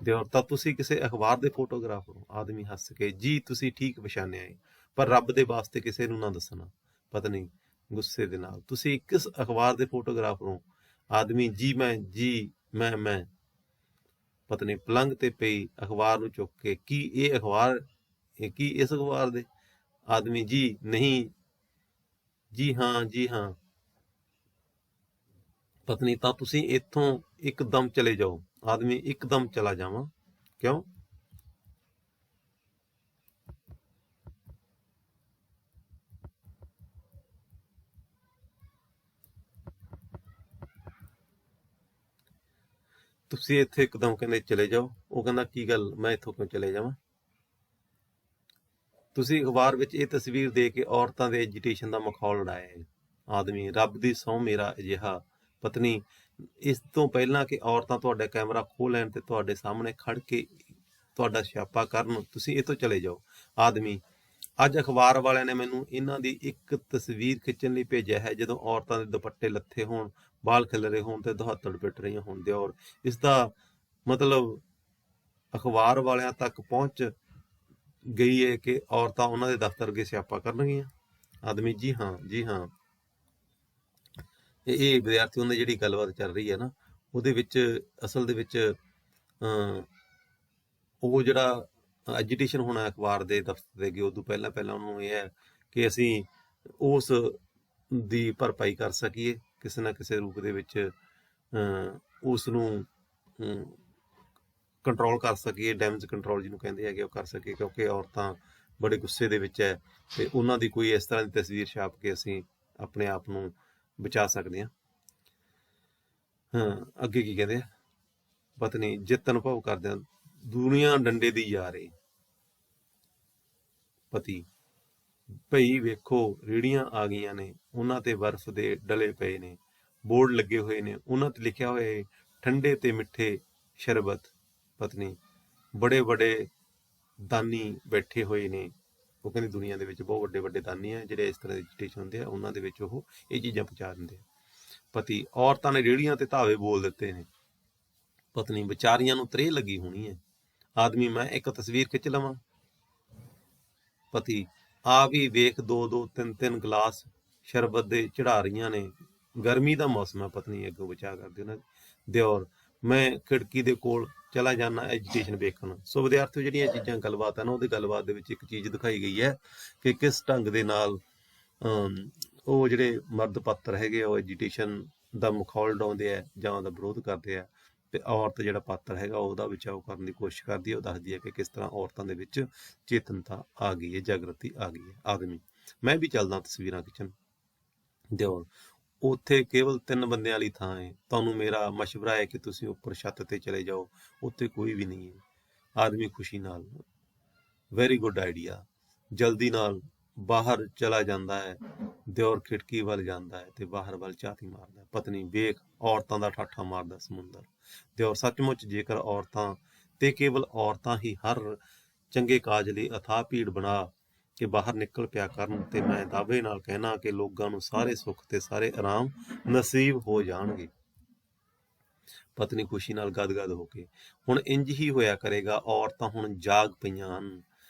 ਦਿਓਰ, ਤਾਂ ਤੁਸੀਂ ਕਿਸੇ ਅਖਬਾਰ ਦੇ ਫੋਟੋਗ੍ਰਾਫਰ ਹੋ? ਆਦਮੀ ਹੱਸ ਕੇ, ਜੀ ਤੁਸੀਂ ਠੀਕ ਪਛਾਣਿਆ ਹੈ, ਪਰ ਰੱਬ ਦੇ ਵਾਸਤੇ ਕਿਸੇ ਨੂੰ ਨਾ ਦੱਸਣਾ। ਪਤਨੀ ਗੁੱਸੇ ਦੇ ਨਾਲ, ਤੁਸੀਂ ਕਿਸ ਅਖਬਾਰ ਦੇ ਫੋਟੋਗ੍ਰਾਫਰ ਹੋ? ਆਦਮੀ, ਮੈਂ। ਪਤਨੀ ਪਲੰਗ ਤੇ ਪਈ ਅਖਬਾਰ ਨੂੰ ਚੁੱਕ ਕੇ, ਕੀ ਇਸ ਅਖਬਾਰ ਦੇ? ਆਦਮੀ, ਜੀ ਨਹੀਂ, ਜੀ ਹਾਂ। ਪਤਨੀ, ਤਾਂ ਤੁਸੀਂ ਇੱਥੋਂ ਇੱਕਦਮ ਚਲੇ ਜਾਓ। ਆਦਮੀ, ਇੱਕਦਮ ਚਲਾ ਜਾਵਾਂ? ਕਿਉਂ? ਤੁਸੀਂ ਇੱਥੇ ਇੱਕਦਮ ਕਹਿੰਦੇ ਚਲੇ ਜਾਓ? ਉਹ ਕਹਿੰਦਾ ਕੀ ਗੱਲ, ਮੈਂ ਇੱਥੋਂ ਕਿਉਂ ਚਲੇ ਜਾਵਾਂ? ਤੁਸੀਂ ਅਖਬਾਰ ਵਿੱਚ ਇਹ ਤਸਵੀਰ ਦੇ ਕੇ ਔਰਤਾਂ ਦੇ ਐਜੀਟੇਸ਼ਨ ਦਾ ਮਖੌਲ ਉਡਾਇਆ ਹੈ। ਆਦਮੀ, ਰੱਬ ਦੀ ਸਹੁੰ ਮੇਰਾ ਅਜਿਹਾ। ਪਤਨੀ, ਇਸ ਤੋਂ ਪਹਿਲਾਂ ਕਿ ਔਰਤਾਂ ਤੁਹਾਡਾ ਕੈਮਰਾ ਖੋਹ ਲੈਣ ਤੇ ਤੁਹਾਡੇ ਸਾਹਮਣੇ ਖੜ ਕੇ ਤੁਹਾਡਾ ਸਿਆਪਾ ਕਰਨ, ਤੁਸੀਂ ਇੱਥੋਂ ਚਲੇ ਜਾਓ। ਆਦਮੀ, ਅੱਜ ਅਖਬਾਰ ਵਾਲਿਆਂ ਨੇ ਮੈਨੂੰ ਇਹਨਾਂ ਦੀ ਇੱਕ ਤਸਵੀਰ ਖਿੱਚਣ ਲਈ ਭੇਜਿਆ ਹੈ ਜਦੋਂ ਔਰਤਾਂ ਦੇ ਦੁਪੱਟੇ ਲੱਥੇ ਹੋਣ, ਬਾਲ ਖਿਲਰੇ ਹੋਣ ਤੇ ਦੁਹੱਥੜ ਪਿੱਟ ਰਹੀਆਂ ਹੋਣ। ਦਿਓਰ, ਇਸ ਦਾ ਮਤਲਬ ਅਖਬਾਰ ਵਾਲਿਆਂ ਤੱਕ ਪਹੁੰਚ ਗਈ ਹੈ ਕਿ ਔਰਤਾਂ ਉਹਨਾਂ ਦੇ ਦਫ਼ਤਰ ਅੱਗੇ ਸਿਆਪਾ ਕਰਨਗੀਆਂ? ਆਦਮੀ, ਜੀ ਹਾਂ। ਇਹ ਵਿਦਿਆਰਥੀਆਂ ਦੀ ਜਿਹੜੀ ਗੱਲਬਾਤ ਚੱਲ ਰਹੀ ਹੈ ਨਾ, ਉਹਦੇ ਵਿੱਚ ਅਸਲ ਦੇ ਵਿੱਚ ਉਹ ਜਿਹੜਾ ਐਜੀਟੇਸ਼ਨ ਹੋਣਾ ਅਖਬਾਰ ਦੇ ਦਫ਼ਤਰ ਦੇ ਅੱਗੇ, ਉਦੋਂ ਪਹਿਲਾਂ ਉਹਨੂੰ ਇਹ ਹੈ ਕਿ ਅਸੀਂ ਉਸ ਦੀ ਭਰਪਾਈ ਕਰ ਸਕੀਏ ਕਿਸੇ ਨਾ ਕਿਸੇ ਰੂਪ ਦੇ ਵਿੱਚ, ਉਸ ਨੂੰ ਕੰਟਰੋਲ ਕਰ ਸਕੀਏ, ਡੈਮੇਜ ਕੰਟਰੋਲ ਜਿਹਨੂੰ ਕਹਿੰਦੇ ਹੈਗੇ ਉਹ ਕਰ ਸਕੀਏ, ਕਿਉਂਕਿ ਔਰਤਾਂ ਬੜੇ ਗੁੱਸੇ ਦੇ ਵਿੱਚ ਹੈ ਤੇ ਉਹਨਾਂ ਦੀ ਕੋਈ ਇਸ ਤਰ੍ਹਾਂ ਦੀ ਤਸਵੀਰ ਛਾਪ ਕੇ ਅਸੀਂ ਆਪਣੇ ਆਪ ਨੂੰ ਬਚਾ ਸਕਦੇ ਹਾਂ। ਅੱਗੇ ਕੀ ਕਹਿੰਦੇ ਆ? ਪਤਨੀ, ਜਿੱਤ ਅਨੁਭਵ ਕਰਦਿਆਂ ਦੁਨੀਆ ਡੰਡੇ ਦੀ ਯਾਰੇ। ਪਤੀ, ਭਈ ਵੇਖੋ ਰੇਹੜੀਆਂ ਆ ਗਈਆਂ ਨੇ, ਉਹਨਾਂ ਤੇ ਬਰਫ਼ ਦੇ ਡਲੇ ਪਏ ਨੇ, ਬੋਰਡ ਲੱਗੇ ਹੋਏ ਨੇ, ਉਹਨਾਂ ਤੇ ਲਿਖਿਆ ਹੋਇਆ ਹੈ ਠੰਡੇ ਤੇ ਮਿੱਠੇ ਸ਼ਰਬਤ। ਪਤਨੀ, ਬੜੇ ਬੜੇ ਦਾਨੀ ਬੈਠੇ ਹੋਏ ਨੇ। ਉਹ ਕਹਿੰਦੀ ਦੁਨੀਆ ਦੇ ਵਿੱਚ ਬਹੁਤ ਵੱਡੇ ਵੱਡੇ ਦਾਨੀ ਆ ਜਿਹੜੇ ਇਸ ਤਰ੍ਹਾਂ ਦੇ ਐਜੀਟੇਸ਼ਨ ਹੁੰਦੇ ਆ, ਉਹਨਾਂ ਦੇ ਵਿੱਚ ਉਹ ਇਹ ਚੀਜ਼ਾਂ ਪਹੁੰਚਾ ਦਿੰਦੇ ਆ। ਪਤੀ, ਔਰਤਾਂ ਨੇ ਰੇਹੜੀਆਂ ਤੇ ਧਾਵੇ ਬੋਲ ਦਿੱਤੇ ਨੇ। ਪਤਨੀ, ਵਿਚਾਰੀਆਂ ਨੂੰ ਤ੍ਰੇਹ ਲੱਗੀ ਹੋਣੀ ਹੈ। ਆਦਮੀ, ਮੈਂ ਇੱਕ ਤਸਵੀਰ ਖਿੱਚ ਲਵਾਂ। ਪਤੀ, ਆ ਵੀ ਵੇਖ, ਦੋ ਦੋ ਤਿੰਨ ਤਿੰਨ ਗਲਾਸ ਸ਼ਰਬਤ ਦੇ ਚੜਾ ਰਹੀਆਂ ਨੇ। ਗਰਮੀ ਦਾ ਮੌਸਮ ਹੈ। ਪਤਨੀ ਅੱਗੋਂ ਬਚਾ ਕਰਦੇ ਉਹਨਾਂ ਦਿਓਰ, ਮੈਂ ਖਿੜਕੀ ਦੇ ਕੋਲ ਚਲਾ ਜਾਣਾ ਐਜੀਟੇਸ਼ਨ ਵੇਖਣ। ਸੋ ਵਿਦਿਆਰਥੀਓ, ਜਿਹੜੀਆਂ ਚੀਜ਼ਾਂ ਗੱਲਬਾਤ ਹੈ ਨਾ, ਉਹਦੀ ਗੱਲਬਾਤ ਦੇ ਵਿੱਚ ਇੱਕ ਚੀਜ਼ ਦਿਖਾਈ ਗਈ ਹੈ ਕਿ ਕਿਸ ਢੰਗ ਦੇ ਨਾਲ ਉਹ ਜਿਹੜੇ ਮਰਦ ਪਾਤਰ ਹੈਗੇ ਆ ਉਹ ਐਜੀਟੇਸ਼ਨ ਦਾ ਮਖੌਲ ਉਡਾਉਂਦੇ ਆ ਜਾਂ ਉਹਦਾ ਵਿਰੋਧ ਕਰਦੇ ਆ, ਤੇ ਔਰਤ ਜਿਹੜਾ ਪਾਤਰ ਹੈਗਾ ਉਹਦਾ ਬਚਾਓ ਕਰਨ ਦੀ ਕੋਸ਼ਿਸ਼ ਕਰਦੀ ਹੈ। ਉਹ ਦੱਸਦੀ ਹੈ ਕਿ ਕਿਸ ਤਰ੍ਹਾਂ ਔਰਤਾਂ ਦੇ ਵਿੱਚ ਚੇਤਨਤਾ ਆ ਗਈ ਹੈ, ਜਾਗਰਤੀ ਆ ਗਈ ਹੈ। ਆਦਮੀ, ਮੈਂ ਵੀ ਚੱਲਦਾ ਤਸਵੀਰਾਂ ਖਿੱਚਣ। ਦਿਓਰ, ਉੱਥੇ ਕੇਵਲ 3 ਬੰਦਿਆਂ ਵਾਲੀ ਥਾਂ ਹੈ, ਤੁਹਾਨੂੰ ਮੇਰਾ ਮਸ਼ਵਰਾ ਹੈ ਕਿ ਤੁਸੀਂ ਉੱਪਰ ਛੱਤ ਤੇ ਚਲੇ ਜਾਓ, ਉੱਥੇ ਕੋਈ ਵੀ ਨਹੀਂ ਹੈ। ਆਦਮੀ ਖੁਸ਼ੀ ਨਾਲ, ਵੈਰੀ ਗੁੱਡ ਆਈਡੀਆ। ਜਲਦੀ ਨਾਲ ਬਾਹਰ ਚਲਾ ਜਾਂਦਾ ਹੈ। ਦਿਓਰ ਖਿੜਕੀ ਵੱਲ ਜਾਂਦਾ ਹੈ ਤੇ ਬਾਹਰ ਵੱਲ ਝਾਤੀ ਮਾਰਦਾ। ਪਤਨੀ, ਵੇਖ ਔਰਤਾਂ ਦਾ ਠਾਠਾ ਮਾਰਦਾ ਸਮੁੰਦਰ। ਦਿਓਰ, ਸੱਚਮੁੱਚ ਜੇਕਰ ਔਰਤਾਂ ਤੇ ਕੇਵਲ ਔਰਤਾਂ ਹੀ ਹਰ ਚੰਗੇ ਕਾਜ ਲਈ ਅਥਾਹ ਭੀੜ ਬਣਾ ਕੇ ਬਾਹਰ ਨਿਕਲ ਪਿਆ ਕਰਨ, ਤੇ ਮੈਂ ਦਾਅਵੇ ਨਾਲ ਕਹਿਣਾ ਕਿ ਲੋਕਾਂ ਨੂੰ ਸਾਰੇ ਸੁੱਖ ਤੇ ਸਾਰੇ ਆਰਾਮ ਨਸੀਬ ਹੋ ਜਾਣਗੇ। ਪਤਨੀ ਖੁਸ਼ੀ ਨਾਲ ਗਦਗਦ ਹੋ ਕੇ, ਹੁਣ ਇੰਜ ਹੀ ਹੋਇਆ ਕਰੇਗਾ, ਔਰਤਾਂ ਹੁਣ ਜਾਗ ਪਈਆਂ ਹਨ।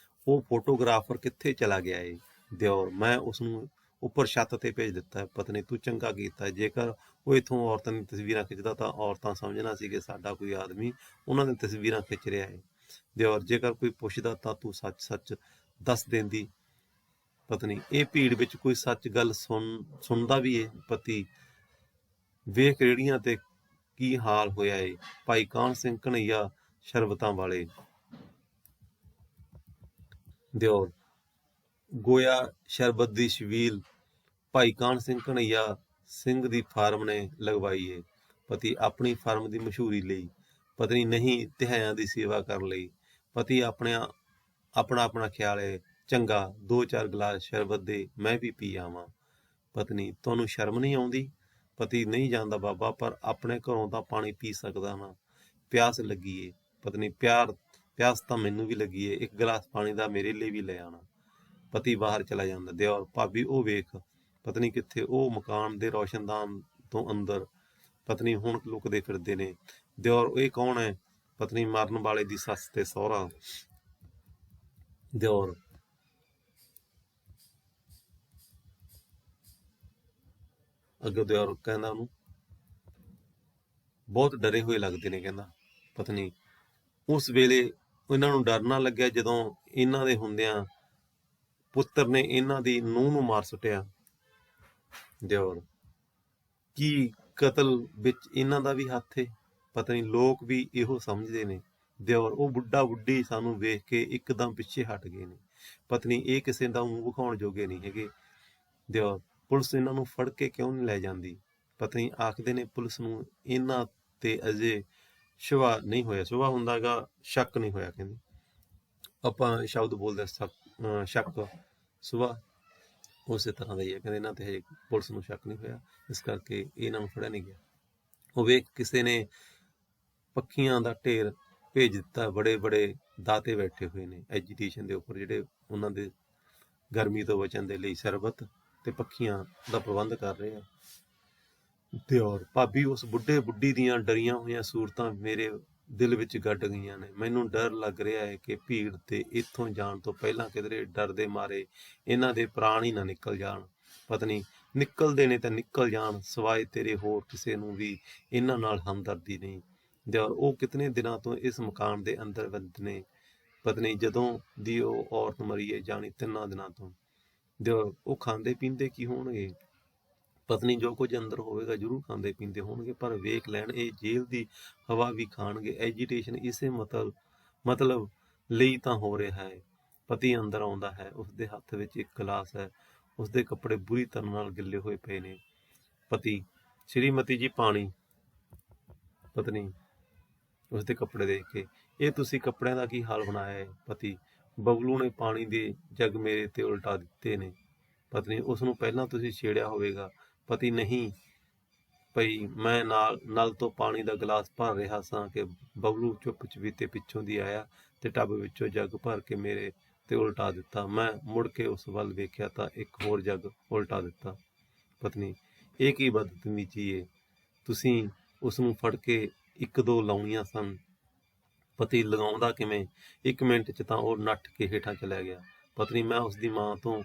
ਉਹ ਫੋਟੋਗ੍ਰਾਫਰ ਕਿੱਥੇ ਚਲਾ ਗਿਆ ਏ? ਦਿਓਰ, ਮੈਂ ਉਸਨੂੰ ਉੱਪਰ ਛੱਤ ਤੇ ਭੇਜ ਦਿੱਤਾ ਹੈ। ਪਤਨੀ, ਤੂੰ ਚੰਗਾ ਕੀਤਾ। ਜੇਕਰ ਉਹ ਇੱਥੋਂ ਔਰਤਾਂ ਦੀਆਂ ਤਸਵੀਰਾਂ ਖਿੱਚਦਾ ਤਾਂ ਔਰਤਾਂ ਸਮਝਣਾ ਸੀ ਕਿ ਸਾਡਾ ਕੋਈ ਆਦਮੀ ਉਹਨਾਂ ਦੀਆਂ ਤਸਵੀਰਾਂ ਖਿੱਚ ਰਿਹਾ ਹੈ। ਦਿਓਰ, ਜੇਕਰ ਕੋਈ ਪੁੱਛਦਾ ਤਾਂ ਤੂੰ ਸੱਚ ਸੱਚ ਦੱਸ ਦਿੰਦੀ। ਪਤਨੀ, ਇਹ ਭੀੜ ਵਿੱਚ ਕੋਈ ਸੱਚ ਗੱਲ ਸੁਣਦਾ ਵੀ ਏ? ਪਤੀ, ਵੇਖ ਰੇਹੜੀਆਂ ਤੇ ਕੀ ਹਾਲ ਹੋਇਆ ਏ। ਭਾਈ ਕਾਹਨ ਸਿੰਘ ਘਨੱਈਆ ਸ਼ਰਬਤਾਂ ਵਾਲੇ। ਦਿਓਰ, ਗੋਇਆ ਸ਼ਰਬਤ ਦੀ ਛਬੀਲ ਭਾਈ ਕਾਹਨ ਸਿੰਘ ਘਨੱਈਆ ਸਿੰਘ ਦੀ ਫਾਰਮ ਨੇ ਲਗਵਾਈ ਏ। ਪਤੀ, ਆਪਣੀ ਫਾਰਮ ਦੀ ਮਸ਼ਹੂਰੀ ਲਈ। ਪਤਨੀ, ਨਹੀਂ, ਤਿਹਾਇਆਂ ਦੀ ਸੇਵਾ ਕਰਨ ਲਈ। ਪਤੀ, ਆਪਣਾ ਆਪਣਾ ਖਿਆਲ ਏ। ਚੰਗਾ, 2-4 ਗਲਾਸ ਸ਼ਰਬਤ ਦੇ, ਮੈਂ ਵੀ ਪੀ ਆਵਾਂ। ਪਤਨੀ, ਤੁਹਾਨੂੰ ਸ਼ਰਮ ਨਹੀਂ ਆਉਂਦੀ? ਪਤੀ, ਨਹੀਂ ਜਾਂਦਾ ਬਾਬਾ, ਪਰ ਆਪਣੇ ਘਰੋਂ ਤਾਂ ਪਾਣੀ ਪੀ ਸਕਦਾ ਨਾ, ਪਿਆਸ ਲੱਗੀ ਏ। ਪਤਨੀ, ਪਿਆਸ ਤਾਂ ਮੈਨੂੰ ਵੀ ਲੱਗੀ ਏ, ਇੱਕ ਗਲਾਸ ਪਾਣੀ ਦਾ ਮੇਰੇ ਲਈ ਵੀ ਲੈ ਆਣਾ। ਪਤੀ ਬਾਹਰ ਚਲਾ ਜਾਂਦਾ। ਦਿਓਰ, ਭਾਬੀ ਉਹ ਵੇਖ। ਪਤਨੀ, ਕਿੱਥੇ? ਉਹ ਮਕਾਨ ਦੇ ਰੋਸ਼ਨਦਾਨ ਤੋਂ ਅੰਦਰ। ਪਤਨੀ, ਹੁਣ ਲੁਕਦੇ ਫਿਰਦੇ ਨੇ। ਦਿਓਰ, ਇਹ ਕੌਣ ਹੈ? ਪਤਨੀ, ਮਰਨ ਵਾਲੇ ਦੀ ਸੱਸ ਤੇ ਸਹੁਰਾ। ਦਿਓਰ, ਅੱਗੇ ਦਿਓਰ ਕਹਿੰਦਾ ਉਹਨੂੰ, ਬਹੁਤ ਡਰੇ ਹੋਏ ਲੱਗਦੇ ਨੇ, ਕਹਿੰਦਾ। ਪਤਨੀ, ਉਸ ਵੇਲੇ ਇਹਨਾਂ ਨੂੰ ਡਰ ਨਾ ਲੱਗਿਆ ਜਦੋਂ ਇਹਨਾਂ ਦੇ ਹੁੰਦਿਆਂ ਪੁੱਤਰ ਨੇ ਇਹਨਾਂ ਦੀ ਨੂੰਹ ਨੂੰ ਮਾਰ ਸੁੱਟਿਆ। ਦਿਓਰ, ਕੀ ਕਤਲ ਵਿੱਚ ਇਹਨਾਂ ਦਾ ਵੀ ਹੱਥ ਏ? ਪਤਨੀ, ਲੋਕ ਵੀ ਇਹੋ ਸਮਝਦੇ ਨੇ। ਦਿਓਰ, ਉਹ ਬੁੱਢਾ ਬੁੱਢੀ ਸਾਨੂੰ ਵੇਖ ਕੇ ਇੱਕਦਮ ਪਿੱਛੇ ਹਟ ਗਏ ਨੇ। ਪਤਨੀ, ਇਹ ਕਿਸੇ ਦਾ ਮੂੰਹ ਵਿਖਾਉਣ ਜੋਗੇ ਨਹੀਂ ਹੈਗੇ। ਦਿਓਰ, ਪੁਲਿਸ ਇਹਨਾਂ ਨੂੰ ਫੜ ਕੇ ਕਿਉਂ ਨਹੀਂ ਲੈ ਜਾਂਦੀ? ਪਤਨੀ, ਆਖਦੇ ਨੇ ਪੁਲਿਸ ਨੂੰ ਇਹਨਾਂ ਤੇ ਅਜੇ ਸ਼ੁਬਾ ਨਹੀਂ ਹੋਇਆ। ਸ਼ੁਬਾ ਹੁੰਦਾ ਗਾ ਸ਼ੱਕ ਨਹੀਂ ਹੋਇਆ। ਕਹਿੰਦੀ ਆਪਾਂ ਸ਼ਬਦ ਬੋਲਦੇ ਸ਼ੱਕ, ਸ਼ੁਬਾ ਉਸੇ ਤਰ੍ਹਾਂ ਦਾ ਹੀ ਹੈ। ਕਹਿੰਦੇ ਇਹਨਾਂ ਤੇ ਹਜੇ ਪੁਲਿਸ ਨੂੰ ਸ਼ੱਕ ਨਹੀਂ ਹੋਇਆ, ਇਸ ਕਰਕੇ ਇਹਨਾਂ ਨੂੰ ਫੜਿਆ ਨਹੀਂ ਗਿਆ। ਉਹ ਵੇਖ, ਕਿਸੇ ਨੇ ਪੱਖੀਆਂ ਦਾ ਢੇਰ ਭੇਜ ਦਿੱਤਾ। ਬੜੇ ਬੜੇ ਦਾਤੇ ਬੈਠੇ ਹੋਏ ਨੇ ਐਜੀਟੇਸ਼ਨ ਦੇ ਉੱਪਰ, ਜਿਹੜੇ ਉਹਨਾਂ ਦੇ ਗਰਮੀ ਤੋਂ ਬਚਣ ਦੇ ਲਈ ਸ਼ਰਬਤ ਤੇ ਪੱਖੀਆਂ ਦਾ ਪ੍ਰਬੰਧ ਕਰ ਰਹੇ ਆ। ਦਿਓਰ, ਭਾਬੀ, ਉਸ ਬੁੱਢੇ ਬੁੱਢੀ ਦੀਆਂ ਡਰੀਆਂ ਹੋਈਆਂ ਸੂਰਤਾਂ ਮੇਰੇ ਦਿਲ ਵਿੱਚ ਗੱਡ ਗਈਆਂ ਨੇ। ਮੈਨੂੰ ਡਰ ਲੱਗ ਰਿਹਾ ਹੈ ਕਿ ਭੀੜ ਤੇ ਇੱਥੋਂ ਜਾਣ ਤੋਂ ਪਹਿਲਾਂ ਕਿਧਰੇ ਡਰ ਦੇ ਮਾਰੇ ਇਹਨਾਂ ਦੇ ਪ੍ਰਾਣ ਹੀ ਨਾ ਨਿਕਲ ਜਾਣ। ਪਤਨੀ, ਨਿਕਲਦੇ ਨੇ ਤਾਂ ਨਿਕਲ ਜਾਣ, ਸਿਵਾਏ ਤੇਰੇ ਹੋਰ ਕਿਸੇ ਨੂੰ ਵੀ ਇਹਨਾਂ ਨਾਲ ਹਮਦਰਦੀ ਨਹੀਂ। ਦਿਓਰ, ਉਹ ਕਿਤਨੇ ਦਿਨਾਂ ਤੋਂ ਇਸ ਮਕਾਨ ਦੇ ਅੰਦਰ ਬੰਦ ਨੇ। ਪਤਨੀ, ਜਦੋਂ ਦੀ ਉਹ ਔਰਤ ਮਰੀ ਹੈ, ਜਾਣੀ 3 ਦਿਨਾਂ ਤੋਂ। ਦਿਓਰ, ਉਹ ਖਾਂਦੇ ਪੀਂਦੇ ਕੀ ਹੋਣਗੇ? ਪਤਨੀ, ਜੋ ਕੁਝ ਅੰਦਰ ਹੋਵੇਗਾ ਜ਼ਰੂਰ ਖਾਂਦੇ ਪੀਂਦੇ ਹੋਣਗੇ, ਪਰ ਵੇਖ ਲੈਣ, ਇਹ ਜੇਲ੍ਹ ਦੀ ਹਵਾ ਵੀ ਖਾਣਗੇ। ਐਜੀਟੇਸ਼ਨ ਇਸੇ ਮਤਲਬ ਲਈ ਤਾਂ ਹੋ ਰਿਹਾ ਹੈ। ਪਤੀ ਅੰਦਰ ਆਉਂਦਾ ਹੈ। ਉਸਦੇ ਹੱਥ ਵਿੱਚ ਇੱਕ ਗਲਾਸ ਹੈ। ਉਸਦੇ ਕੱਪੜੇ ਬੁਰੀ ਤਰ੍ਹਾਂ ਨਾਲ ਗਿੱਲੇ ਹੋਏ ਪਏ ਨੇ। ਪਤੀ, ਸ਼੍ਰੀਮਤੀ ਜੀ, ਪਾਣੀ। ਪਤਨੀ, ਉਸਦੇ ਕੱਪੜੇ ਦੇਖ ਕੇ, ਇਹ ਤੁਸੀਂ ਕੱਪੜਿਆਂ ਦਾ ਕੀ ਹਾਲ ਬਣਾਇਆ ਹੈ? ਪਤੀ, ਬਬਲੂ ਨੇ ਪਾਣੀ ਦੇ ਜੱਗ ਮੇਰੇ ਤੇ ਉਲਟਾ ਦਿੱਤੇ ਨੇ। ਪਤਨੀ, ਉਸ ਨੂੰ ਪਹਿਲਾਂ ਤੁਸੀਂ ਛੇੜਿਆ ਹੋਵੇਗਾ। ਪਤੀ, ਨਹੀਂ ਭਈ, ਮੈਂ ਨਲ ਤੋਂ ਪਾਣੀ ਦਾ ਗਲਾਸ ਭਰ ਰਿਹਾ ਸਾਂ ਕਿ ਬਬਲੂ ਚੁੱਪ ਚੁਪੀਤੇ ਪਿੱਛੋਂ ਦੀ ਆਇਆ ਤੇ ਟੱਬ ਵਿੱਚੋਂ ਜੱਗ ਭਰ ਕੇ ਮੇਰੇ ਤੇ ਉਲਟਾ ਦਿੱਤਾ। ਮੈਂ ਮੁੜ ਕੇ ਉਸ ਵੱਲ ਵੇਖਿਆ ਤਾਂ ਇੱਕ ਹੋਰ ਜੱਗ ਉਲਟਾ ਦਿੱਤਾ। ਪਤਨੀ, ਇਹ ਕੀ ਬਦਤਮੀਜੀ ਏ? ਤੁਸੀਂ ਉਸ ਨੂੰ ਫੜ ਕੇ ਇੱਕ ਦੋ ਲਾਉਣੀਆਂ ਸਨ। ਪਤੀ, ਲਗਾਉਂਦਾ ਕਿਵੇਂ? 1 ਮਿੰਟ 'ਚ ਤਾਂ ਉਹ ਨੱਠ ਕੇ ਹੇਠਾਂ ਚਲਿਆ ਗਿਆ। ਪਤਨੀ, ਮੈਂ ਉਸ ਦੀ ਮਾਂ ਤੋਂ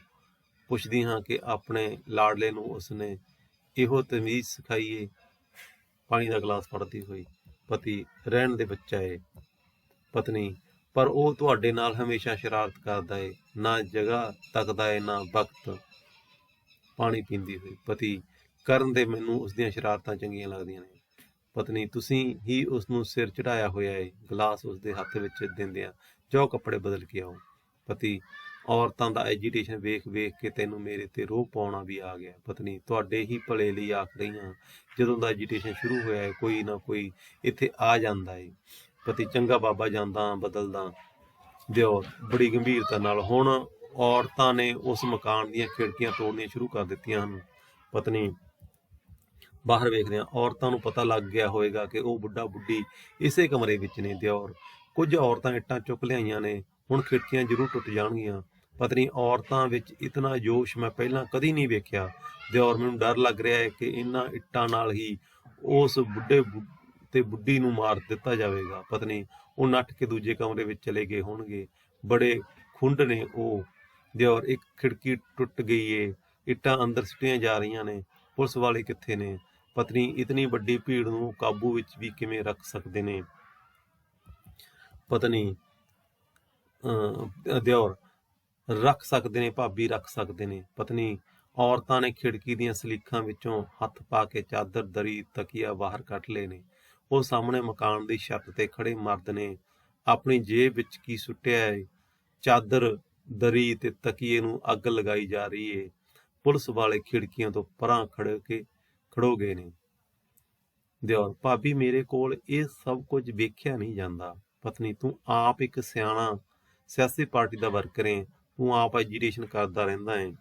ਪੁੱਛਦੀ ਹਾਂ ਕਿ ਆਪਣੇ ਲਾਡਲੇ ਨੂੰ ਉਸਨੇ ਇਹੋ ਤਮੀਜ਼ ਸਿਖਾਈ ਏ? ਪਾਣੀ ਦਾ ਗਲਾਸ ਫੜਦੀ ਹੋਈ। ਪਤੀ, ਰਹਿਣ ਦੇ, ਬੱਚਾ ਏ। ਪਤਨੀ, ਪਰ ਉਹ ਤੁਹਾਡੇ ਨਾਲ ਹਮੇਸ਼ਾ ਸ਼ਰਾਰਤ ਕਰਦਾ ਏ, ਨਾ ਜਗ੍ਹਾ ਤੱਕਦਾ ਏ ਨਾ ਵਕਤ। ਪਾਣੀ ਪੀਂਦੀ ਹੋਈ। ਪਤੀ, ਕਰਨ ਦੇ, ਮੈਨੂੰ ਉਸਦੀਆਂ ਸ਼ਰਾਰਤਾਂ ਚੰਗੀਆਂ ਲੱਗਦੀਆਂ ਨੇ। ਪਤਨੀ, ਤੁਸੀਂ ਹੀ ਉਸ ਨੂੰ ਸਿਰ ਚੜਾਇਆ ਹੋਇਆ ਏ। ਗਲਾਸ ਉਸਦੇ ਹੱਥ ਵਿੱਚ ਦਿੰਦਿਆਂ, ਜਾਓ ਕੱਪੜੇ ਬਦਲ ਕੇ ਆਓ। ਪਤੀ, ਔਰਤਾਂ ਦਾ ਐਜੀਟੇਸ਼ਨ ਵੇਖ ਵੇਖ ਕੇ ਤੈਨੂੰ ਮੇਰੇ ਤੇ ਰੋਹ ਪਾਉਣਾ ਵੀ ਆ ਗਿਆ। ਪਤਨੀ, ਤੁਹਾਡੇ ਹੀ ਭਲੇ ਲਈ ਆਖ ਰਹੀ ਹਾਂ। ਜਦੋਂ ਦਾ ਐਜੀਟੇਸ਼ਨ ਸ਼ੁਰੂ ਹੋਇਆ ਹੈ, ਕੋਈ ਨਾ ਕੋਈ ਇੱਥੇ ਆ ਜਾਂਦਾ ਏ। ਪਤੀ, ਚੰਗਾ ਬਾਬਾ, ਜਾਂਦਾ ਬਦਲਦਾ। ਦਿਓਰ ਬੜੀ ਗੰਭੀਰਤਾ ਨਾਲ, ਹੁਣ ਔਰਤਾਂ ਨੇ ਉਸ ਮਕਾਨ ਦੀਆਂ ਖਿੜਕੀਆਂ ਤੋੜਨੀਆਂ ਸ਼ੁਰੂ ਕਰ ਦਿੱਤੀਆਂ ਹਨ। ਪਤਨੀ, ਬਾਹਰ ਵੇਖਦਿਆਂ, ਔਰਤਾਂ ਨੂੰ ਪਤਾ ਲੱਗ ਗਿਆ ਹੋਵੇਗਾ ਕਿ ਉਹ ਬੁੱਢਾ ਬੁੱਢੀ ਇਸੇ ਕਮਰੇ ਵਿੱਚ ਨੇ। ਦਿਓਰ, ਕੁਝ ਔਰਤਾਂ ਇੱਟਾਂ ਚੁੱਕ ਲਿਆਈਆਂ ਨੇ, ਹੁਣ ਖਿੜਕੀਆਂ ਜ਼ਰੂਰ ਟੁੱਟ ਜਾਣਗੀਆਂ। ਪਤਨੀ, ਔਰਤਾਂ ਵਿੱਚ ਇਤਨਾ ਜੋਸ਼ ਮੈਂ ਪਹਿਲਾਂ ਕਦੀ ਨਹੀਂ ਵੇਖਿਆ। ਦਿਓਰ, ਮੈਨੂੰ ਡਰ ਲੱਗ ਰਿਹਾ ਹੈ ਕਿ ਇਹਨਾਂ ਇੱਟਾਂ ਨਾਲ ਹੀ ਉਸ ਬੁੱਢੇ ਤੇ ਬੁੱਢੀ ਨੂੰ ਮਾਰ ਦਿੱਤਾ ਜਾਵੇਗਾ। ਪਤਨੀ, ਉਹ ਨੱਠ ਕੇ ਦੂਜੇ ਕਮਰੇ ਵਿੱਚ ਚਲੇ ਗਏ ਹੋਣਗੇ, ਬੜੇ ਖੁੰਡ ਨੇ ਉਹ। ਦਿਓਰ, ਇੱਕ ਖਿੜਕੀ ਟੁੱਟ ਗਈ ਏ, ਇੱਟਾਂ ਅੰਦਰ ਸੁੱਟੀਆਂ ਜਾ ਰਹੀਆਂ ਨੇ, ਪੁਲਿਸ ਵਾਲੇ ਕਿੱਥੇ ਨੇ? ਪਤਨੀ, ਇਤਨੀ ਵੱਡੀ ਭੀੜ ਨੂੰ ਕਾਬੂ ਵਿੱਚ ਵੀ ਕਿਵੇਂ ਰੱਖ ਸਕਦੇ ਨੇ? ਪਤਨੀ, ਦਿਓਰ, ਰੱਖ ਸਕਦੇ ਨੇ ਭਾਬੀ, ਰੱਖ ਸਕਦੇ ਨੇ। ਪਤਨੀ, ਔਰਤਾਂ ਨੇ ਖਿੜਕੀ ਦੀਆਂ ਸਲੀਖਾਂ ਵਿੱਚੋਂ ਹੱਥ ਪਾ ਕੇ ਚਾਦਰ, ਦਰੀ, ਤਕੀਆ ਬਾਹਰ ਕੱਢ ਲਏ ਨੇ। ਉਹ ਸਾਹਮਣੇ ਮਕਾਨ ਦੀ ਛੱਤ ਤੇ ਖੜੇ ਮਰਦ ਨੇ ਆਪਣੀ ਜੇਬ ਵਿੱਚ ਕੀ ਸੁੱਟਿਆ ਏ? ਚਾਦਰ, ਦਰੀ ਤੇ ਤਕੀਏ ਨੂੰ ਅੱਗ ਲਗਾਈ ਜਾ ਰਹੀ ਏ। ਪੁਲਿਸ ਵਾਲੇ ਖਿੜਕੀਆਂ ਤੋਂ ਪਰਾਂ ਖੜੋ ਗਏ ਨੇ। ਦਿਓਰ, ਭਾਬੀ, ਮੇਰੇ ਕੋਲ ਇਹ ਸਭ ਕੁਝ ਵੇਖਿਆ ਨਹੀਂ ਜਾਂਦਾ। ਪਤਨੀ, ਤੂੰ ਆਪ ਇੱਕ ਸਿਆਣਾ ਸਿਆਸੀ ਪਾਰਟੀ ਦਾ ਵਰਕਰ ਏ, ਤੂੰ ਆਪ ਐਜੀਟੇਸ਼ਨ ਕਰਦਾ ਰਹਿੰਦਾ ਏ।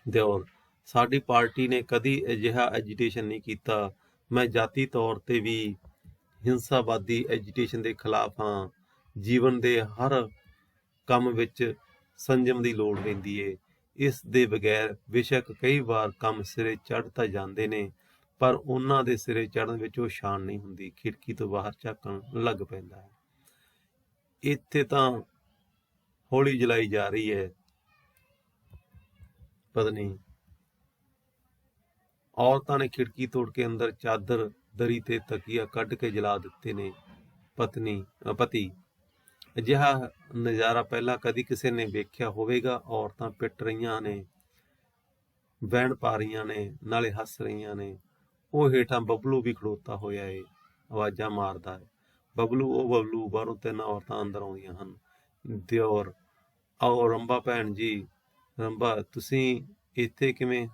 ਦਿਓਰ, ਸਾਡੀ ਪਾਰਟੀ ਨੇ ਕਦੀ ਅਜਿਹਾ ਐਜੀਟੇਸ਼ਨ ਨਹੀਂ ਕੀਤਾ। ਮੈਂ ਜਾਤੀ ਤੌਰ ਤੇ ਵੀ ਹਿੰਸਾਵਾਦੀ ਐਜੀਟੇਸ਼ਨ ਦੇ ਖਿਲਾਫ ਹਾਂ। ਜੀਵਨ ਦੇ ਹਰ ਕੰਮ ਵਿੱਚ ਸੰਜਮ ਦੀ ਲੋੜ ਪੈਂਦੀ ਏ। ਇਸ ਦੇ ਬਗੈਰ ਬੇਸ਼ੱਕ ਕਈ ਵਾਰ ਕੰਮ ਸਿਰੇ ਚੜ੍ਹ ਤਾਂ ਜਾਂਦੇ ਨੇ, ਪਰ ਉਹਨਾਂ ਦੇ ਸਿਰੇ ਚੜ੍ਹਨ ਵਿੱਚ ਉਹ ਸ਼ਾਨ ਨਹੀਂ ਹੁੰਦੀ। ਖਿੜਕੀ ਤੋਂ ਬਾਹਰ ਝਾਕਣ ਲੱਗ ਪੈਂਦਾ ਹੈ। ਇੱਥੇ ਤਾਂ ਹੌਲੀ ਜਲਾਈ ਜਾ ਰਹੀ ਹੈ। ਪਤਨੀ, ਔਰਤਾਂ ਨੇ ਖਿੜਕੀ ਤੋੜ ਕੇ ਅੰਦਰ ਚਾਦਰ, ਦਰੀ ਤੇ ਤਕੀਆ ਕੱਢ ਕੇ ਜਲਾ ਦਿੱਤੇ ਨੇ। ਪਤੀ, ਅਜਿਹਾ ਨਜ਼ਾਰਾ ਪਹਿਲਾਂ ਕਦੀ ਕਿਸੇ ਨੇ ਵੇਖਿਆ ਹੋਵੇਗਾ? ਔਰਤਾਂ ਪਿੱਟ ਰਹੀਆਂ ਨੇ, ਵਹਿਣ ਪਾ ਰਹੀਆਂ ਨੇ, ਨਾਲੇ ਹੱਸ ਰਹੀਆਂ ਨੇ। ਉਹ ਹੇਠਾਂ ਬਬਲੂ ਵੀ ਖੜੋਤਾ ਹੋਇਆ ਏ, ਆਵਾਜ਼ਾਂ ਮਾਰਦਾ ਹੈ। ਬਬਲੂ, ਉਹ ਬਬਲੂ। ਬਾਹਰੋਂ 3 ਔਰਤਾਂ ਅੰਦਰ ਆਉਂਦੀਆਂ ਹਨ। ਦਿਓਰ, ਆਓ ਰੰਭਾ ਭੈਣ ਜੀ। ਰੰਭਾ, ਤੁਸੀਂ ਇੱਥੇ ਕਿਵੇਂ?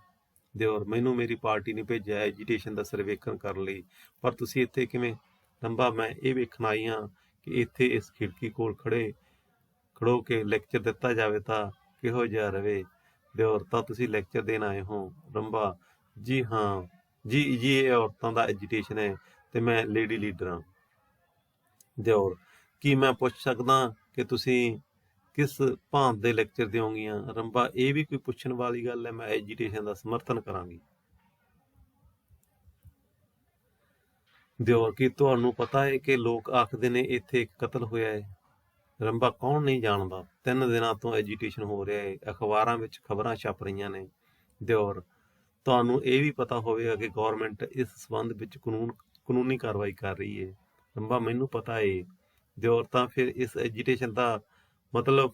ਦਿਓਰ, ਮੈਨੂੰ ਮੇਰੀ ਪਾਰਟੀ ਨੇ ਭੇਜਿਆ ਐਜੀਟੇਸ਼ਨ ਦਾ ਸਰਵੇਖਣ ਕਰਨ ਲਈ, ਪਰ ਤੁਸੀਂ ਇੱਥੇ ਕਿਵੇਂ? ਰੰਭਾ, ਮੈਂ ਇਹ ਵੇਖਣ ਆਈ ਹਾਂ ਕਿ ਇੱਥੇ ਇਸ ਖਿੜਕੀ ਕੋਲ ਖੜੋ ਕੇ ਲੈਕਚਰ ਦਿੱਤਾ ਜਾਵੇ ਤਾਂ ਕਿਹੋ ਜਿਹਾ ਰਵੇ। ਦਿਓਰ, ਤਾਂ ਤੁਸੀਂ ਲੈਕਚਰ ਦੇਣ ਆਏ ਹੋ? ਰੰਭਾ, ਜੀ ਹਾਂ ਜੀ, ਇਹ ਔਰਤਾਂ ਦਾ ਐਜੀਟੇਸ਼ਨ ਹੈ ਤੇ ਮੈਂ ਲੇਡੀ ਲੀਡਰ ਹਾਂ। ਦਿਓਰ, ਕੀ ਮੈਂ ਪੁੱਛ ਸਕਦਾ ਕਿ ਤੁਸੀਂ ਕਿਸ ਭਾਂਤ ਦੇ ਲੈਕਚਰ ਦਿਓਗੀਆਂ? ਰੰਭਾ, ਇਹ ਵੀ ਕੋਈ ਪੁੱਛਣ ਵਾਲੀ ਗੱਲ ਹੈ? ਮੈਂ ਐਜੀਟੇਸ਼ਨ ਦਾ ਸਮਰਥਨ ਕਰਾਂਗੀ। ਦਿਓਰ, ਕੀ ਤੁਹਾਨੂੰ ਪਤਾ ਹੈ ਕਿ ਲੋਕ ਆਖਦੇ ਨੇ ਇੱਥੇ ਇੱਕ ਕਤਲ ਹੋਇਆ ਹੈ? ਰੰਭਾ, ਕੌਣ ਨਹੀਂ ਜਾਣਦਾ? 3 ਦਿਨਾਂ ਤੋਂ ਐਜੀਟੇਸ਼ਨ ਹੋ ਰਿਹਾ ਹੈ, ਅਖਬਾਰਾਂ ਵਿੱਚ ਖਬਰਾਂ ਛਪ ਰਹੀਆਂ ਨੇ। ਦਿਓਰ, ਤੁਹਾਨੂੰ ਇਹ ਵੀ ਪਤਾ ਹੋਵੇਗਾ ਕਿ ਗੌਰਮੈਂਟ ਇਸ ਸੰਬੰਧ ਵਿੱਚ ਕਾਨੂੰਨੀ ਕਾਰਵਾਈ ਕਰ ਰਹੀ ਹੈ। ਰੰਭਾ, ਮੈਨੂੰ ਪਤਾ ਏ। ਦਿਓਰ, ਤਾਂ ਫਿਰ ਇਸ ਐਜੀਟੇਸ਼ਨ ਦਾ ਮਤਲਬ?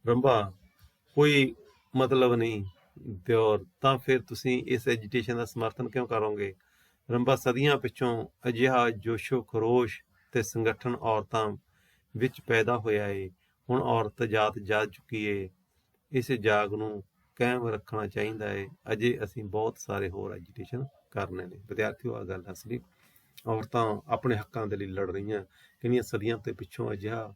ਰੰਭਾ, ਕੋਈ ਮਤਲਬ ਨਹੀਂ। ਦਿਓਰ, ਤਾਂ ਫਿਰ ਤੁਸੀਂ ਇਸ ਐਜੀਟੇਸ਼ਨ ਦਾ ਸਮਰਥਨ ਕਿਉਂ ਕਰੋਗੇ? ਰੰਭਾ, ਸਦੀਆਂ ਪਿੱਛੋਂ ਅਜਿਹਾ ਜੋਸ਼ੋ ਖਰੋਸ਼ ਤੇ ਸੰਗਠਨ ਔਰਤਾਂ ਵਿੱਚ ਪੈਦਾ ਹੋਇਆ ਏ। ਹੁਣ ਔਰਤ ਜਾਤ ਜਾਗ ਚੁੱਕੀ ਏ। ਇਸ ਜਾਗ ਨੂੰ ਕਾਇਮ ਰੱਖਣਾ ਚਾਹੀਦਾ ਏ। ਅਜੇ ਅਸੀਂ ਬਹੁਤ ਸਾਰੇ ਹੋਰ ਐਜੀਟੇਸ਼ਨ ਕਾਰਨ ਨੇ। ਵਿਦਿਆਰਥੀਓ ਆ ਗੱਲ ਦੱਸਦੀ, ਔਰਤਾਂ ਆਪਣੇ ਹੱਕਾਂ ਦੇ ਲਈ ਲੜ ਰਹੀਆਂ ਕਿੰਨੀਆਂ ਸਦੀਆਂ ਤੇ ਪਿੱਛੋਂ ਅਜਿਹਾ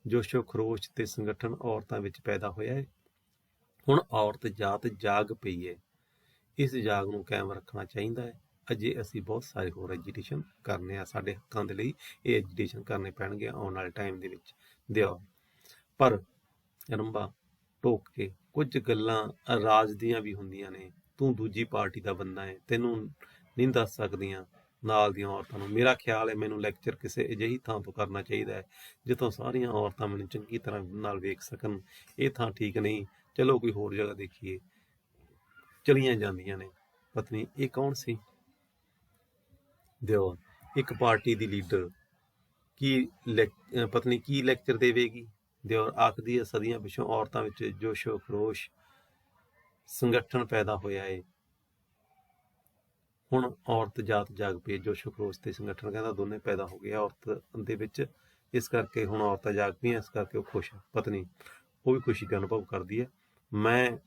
ਜੋਸ਼ੋ ਖਰੋਸ਼ ਤੇ ਸੰਗਠਨ ਔਰਤਾਂ ਵਿੱਚ ਪੈਦਾ ਹੋਇਆ ਹੈ। ਹੁਣ ਔਰਤ ਜਾਤ ਜਾਗ ਪਈ ਹੈ, ਇਸ ਜਾਗ ਨੂੰ ਕਾਇਮ ਰੱਖਣਾ ਚਾਹੀਦਾ ਹੈ। ਅਜੇ ਅਸੀਂ ਬਹੁਤ ਸਾਰੇ ਹੋਰ ਐਜੀਟੇਸ਼ਨ ਕਰਨੇ ਆ, ਸਾਡੇ ਹੱਕਾਂ ਦੇ ਲਈ ਇਹ ਐਜੀਟੇਸ਼ਨ ਕਰਨੇ ਪੈਣਗੇ ਆਉਣ ਵਾਲੇ ਟਾਈਮ ਦੇ ਵਿੱਚ ਦਿਓ। ਪਰ ਰੰਭਾ ਟੋਕ ਕੇ ਕੁਝ ਗੱਲਾਂ ਰਾਜ ਦੀਆਂ ਵੀ ਹੁੰਦੀਆਂ ਨੇ। ਤੂੰ ਦੂਜੀ ਪਾਰਟੀ ਦਾ ਬੰਦਾ ਹੈ, ਤੈਨੂੰ ਨਹੀਂ ਦੱਸ ਸਕਦੀਆਂ ਨਾਲ ਦੀਆਂ ਔਰਤਾਂ ਨੂੰ। ਮੇਰਾ ਖਿਆਲ ਹੈ ਮੈਨੂੰ ਲੈਕਚਰ ਕਿਸੇ ਅਜਿਹੀ ਥਾਂ ਤੋਂ ਕਰਨਾ ਚਾਹੀਦਾ ਹੈ ਜਿੱਥੋਂ ਸਾਰੀਆਂ ਔਰਤਾਂ ਮੈਨੂੰ ਚੰਗੀ ਤਰ੍ਹਾਂ ਨਾਲ ਵੇਖ ਸਕਣ। ਇਹ ਥਾਂ ਠੀਕ ਨਹੀਂ, ਚਲੋ ਕੋਈ ਹੋਰ ਜਗ੍ਹਾ ਦੇਖੀਏ। ਚਲੀਆਂ ਜਾਂਦੀਆਂ ਨੇ। ਪਤਨੀ ਇਹ ਕੌਣ ਸੀ? ਦਿਓ ਇੱਕ ਪਾਰਟੀ ਦੀ ਲੀਡਰ ਕੀ ਪਤਨੀ ਕੀ ਲੈਕਚਰ ਦੇਵੇਗੀ? ਦਿਓਰ ਆਖਦੀ ਹੈ ਸਦੀਆਂ ਪਿੱਛੋਂ ਔਰਤਾਂ ਵਿੱਚ ਜੋਸ਼ੋ ਖਰੋਸ਼ ਸੰਗਠਨ ਪੈਦਾ ਹੋਇਆ ਹੈ। ਹੁਣ ਔਰਤ ਜਾਤ ਜਾਗ ਪਈ, ਜੋਸ਼ੋ ਖਰੋਸ਼ ਤੇ ਸੰਗਠਨ ਕਹਿੰਦਾ ਦੋਨੇ ਪੈਦਾ ਹੋ ਗਏ ਔਰਤ ਦੇ ਵਿੱਚ, ਇਸ ਕਰਕੇ ਹੁਣ ਔਰਤਾਂ ਜਾਗ ਪਈਆਂ, ਇਸ ਕਰਕੇ ਉਹ ਖੁਸ਼ ਹੈ। ਪਤਨੀ ਉਹ ਵੀ ਖੁਸ਼ੀ ਦਾ ਅਨੁਭਵ ਕਰਦੀ ਹੈ। ਮੈਂ